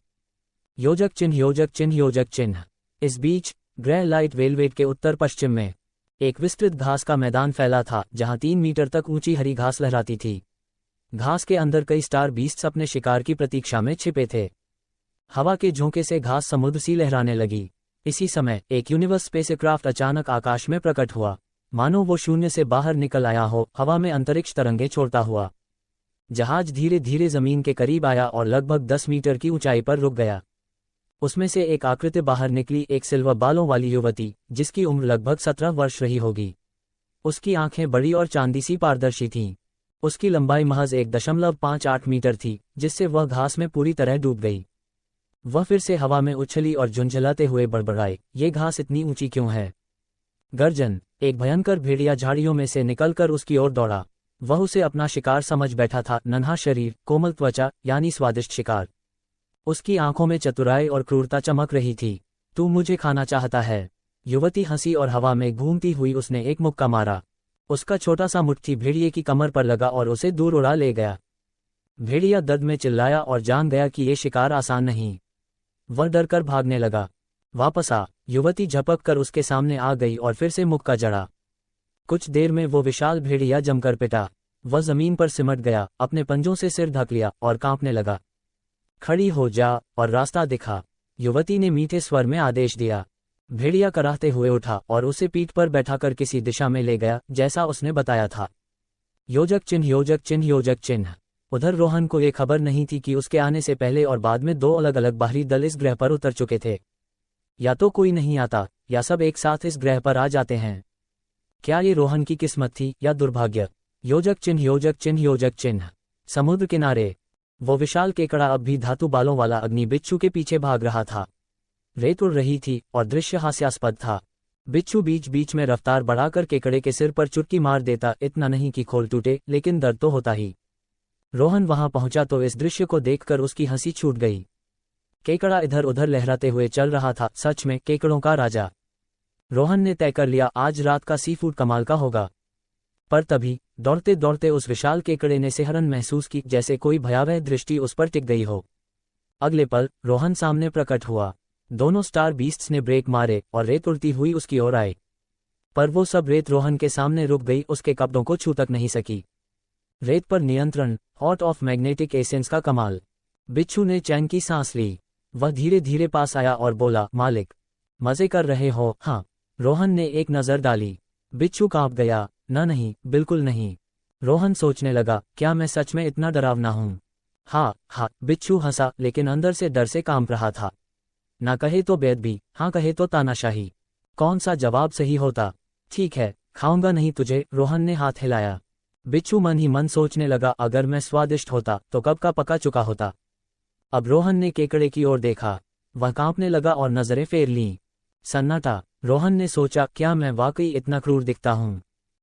योजक चिन्ह, योजक चिन्ह, योजक चिन्ह। इस बीच ग्रह लाइट वेलवेट के उत्तर पश्चिम में एक विस्तृत घास का मैदान फैला था, जहां 3 मीटर तक ऊंची हरी घास लहराती थी। घास के अंदर कई स्टार बीस्ट्स अपने शिकार की प्रतीक्षा में छिपे थे। हवा के झोंके से घास समुद्र सी लहराने लगी। इसी समय एक यूनिवर्स स्पेसक्राफ्ट अचानक आकाश में प्रकट हुआ, मानो वो शून्य से बाहर निकल आया हो, हवा में अंतरिक्ष तरंगे छोड़ता हुआ। जहाज धीरे धीरे जमीन के करीब आया और लगभग 10 मीटर की ऊंचाई पर रुक गया। उसमें से एक आकृति बाहर निकली, एक सिल्वर बालों वाली युवती, जिसकी उम्र लगभग 17 वर्ष रही होगी। उसकी आंखें बड़ी और चांदी सी पारदर्शी थीं। उसकी लंबाई महज 1.58 मीटर थी, जिससे वह घास में पूरी तरह डूब गई। वह फिर से हवा में उछली और झुंझलाते हुए बड़बड़ाई, ये घास इतनी ऊंची क्यों है? गर्जन। एक भयंकर भेड़िया झाड़ियों में से निकलकर उसकी ओर दौड़ा। वह उसे अपना शिकार समझ बैठा था, नन्हा शरीर, कोमल त्वचा, यानी स्वादिष्ट शिकार। उसकी आंखों में चतुराई और क्रूरता चमक रही थी। तू मुझे खाना चाहता है? युवती हंसी और हवा में घूमती हुई उसने एक मुक्का मारा। उसका छोटा सा मुट्ठी भेड़िए की कमर पर लगा और उसे दूर उड़ा ले गया। भेड़िया दर्द में चिल्लाया और जान गया कि ये शिकार आसान नहीं। वह डरकर भागने लगा। वापस आ। युवती झपक कर उसके सामने आ गई और फिर से मुक्का जड़ा। कुछ देर में वो विशाल भेड़िया जमकर पिटा। वह जमीन पर सिमट गया, अपने पंजों से सिर ढक लिया और कांपने लगा। खड़ी हो जा और रास्ता दिखा, युवती ने मीठे स्वर में आदेश दिया। भेड़िया कराहते हुए उठा और उसे पीठ पर बैठाकर किसी दिशा में ले गया, जैसा उसने बताया था। योजक चिन्ह योजक चिन्ह योजक चिन्ह। उधर रोहन को ये खबर नहीं थी कि उसके आने से पहले और बाद में 2 अलग अलग बाहरी दल इस ग्रह पर उतर चुके थे। या तो कोई नहीं आता या सब एक साथ इस ग्रह पर आ जाते हैं। क्या ये रोहन की किस्मत थी या दुर्भाग्य? योजक चिन्ह योजक चिन्ह योजक चिन्ह। समुद्र किनारे वो विशाल केकड़ा अब भी धातु बालों वाला अग्नि बिच्छू के पीछे भाग रहा था। रेत उड़ रही थी और दृश्य हास्यास्पद था। बिच्छू बीच बीच में रफ्तार बढ़ाकर केकड़े के सिर पर चुटकी मार देता, इतना नहीं कि खोल टूटे, लेकिन दर्द तो होता ही। रोहन वहां पहुंचा तो इस दृश्य को देखकर उसकी हंसी छूट गई। केकड़ा इधर उधर लहराते हुए चल रहा था, सच में केकड़ों का राजा। रोहन ने तय कर लिया आज रात का सी फूड कमाल का होगा। पर तभी दौड़ते दौड़ते उस विशाल केकड़े ने सिहरन महसूस की, जैसे कोई भयावह दृष्टि उस पर टिक गई हो। अगले पल रोहन सामने प्रकट हुआ। दोनों स्टार बीस्ट्स ने ब्रेक मारे और रेत उड़ती हुई उसकी ओर आई। पर वो सब रेत रोहन के सामने रुक गई, उसके कपड़ों को छू तक नहीं सकी। रेत पर नियंत्रण, हॉट ऑफ मैग्नेटिक एसेंस का कमाल। बिच्छू ने चैन की सांस ली। वह धीरे धीरे पास आया और बोला, मालिक मजे कर रहे हो? हाँ। रोहन ने एक नजर डाली। बिच्छू कांप गया। नहीं, बिल्कुल नहीं। रोहन सोचने लगा, क्या मैं सच में इतना डरावना हूं? हाँ। बिच्छू हंसा, लेकिन अंदर से डर से कांप रहा था। ना कहे तो बेअदबी, हाँ कहे तो तानाशाही। कौन सा जवाब सही होता? ठीक है, खाऊंगा नहीं तुझे। रोहन ने हाथ हिलाया। बिच्छू मन ही मन सोचने लगा, अगर मैं स्वादिष्ट होता तो कब का पका चुका होता। अब रोहन ने केकड़े की ओर देखा। वह कांपने लगा और नजरें फेर लीं। सन्नाटा। रोहन ने सोचा, क्या मैं वाकई इतना क्रूर दिखता हूं?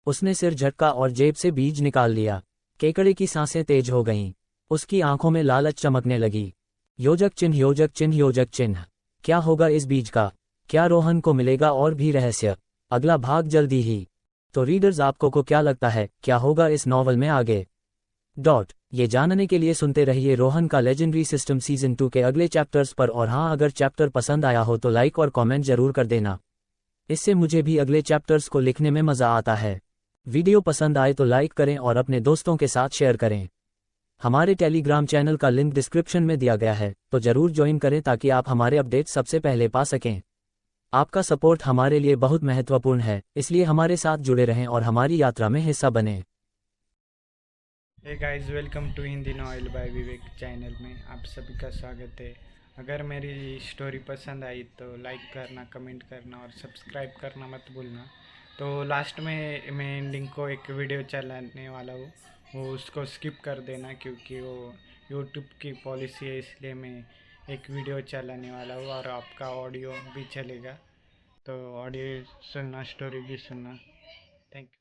उसने सिर झटका और जेब से बीज निकाल लिया। केकड़े की सांसें तेज हो गईं। उसकी आंखों में लालच चमकने लगी। योजक चिन्ह योजक चिन्ह योजक चिन्ह। क्या होगा इस बीज का? क्या रोहन को मिलेगा और भी रहस्य? अगला भाग जल्दी ही। तो रीडर्स, आपको को क्या लगता है, क्या होगा इस नॉवल में आगे? ये जानने के लिए सुनते रहिए रोहन का लेजेंडरी सिस्टम सीजन 2 के अगले चैप्टर्स पर। और हाँ, अगर चैप्टर पसंद आया हो तो लाइक और कमेंट जरूर कर देना। इससे मुझे भी अगले चैप्टर्स को लिखने में मजा आता है। वीडियो पसंद आए तो लाइक करें और अपने दोस्तों के साथ शेयर करें। हमारे टेलीग्राम चैनल का लिंक डिस्क्रिप्शन में दिया गया है, तो जरूर ज्वाइन करें ताकि आप हमारे अपडेट सबसे पहले पा सकें। आपका सपोर्ट हमारे लिए बहुत महत्वपूर्ण है, इसलिए हमारे साथ जुड़े रहें और हमारी यात्रा में हिस्सा बने। Hey guys, welcome to Hindi novel by Vivek channel में आप सभी का स्वागत है। अगर मेरी स्टोरी पसंद आई तो लाइक करना, कमेंट करना और सब्सक्राइब करना मत भूलना। तो लास्ट में मैं एंडिंग को एक वीडियो चलाने वाला हूँ, वो उसको स्किप कर देना, क्योंकि वो यूट्यूब की पॉलिसी है, इसलिए मैं एक वीडियो चलाने वाला हूँ और आपका ऑडियो भी चलेगा। तो ऑडियो सुनना, स्टोरी भी सुनना। Thank you.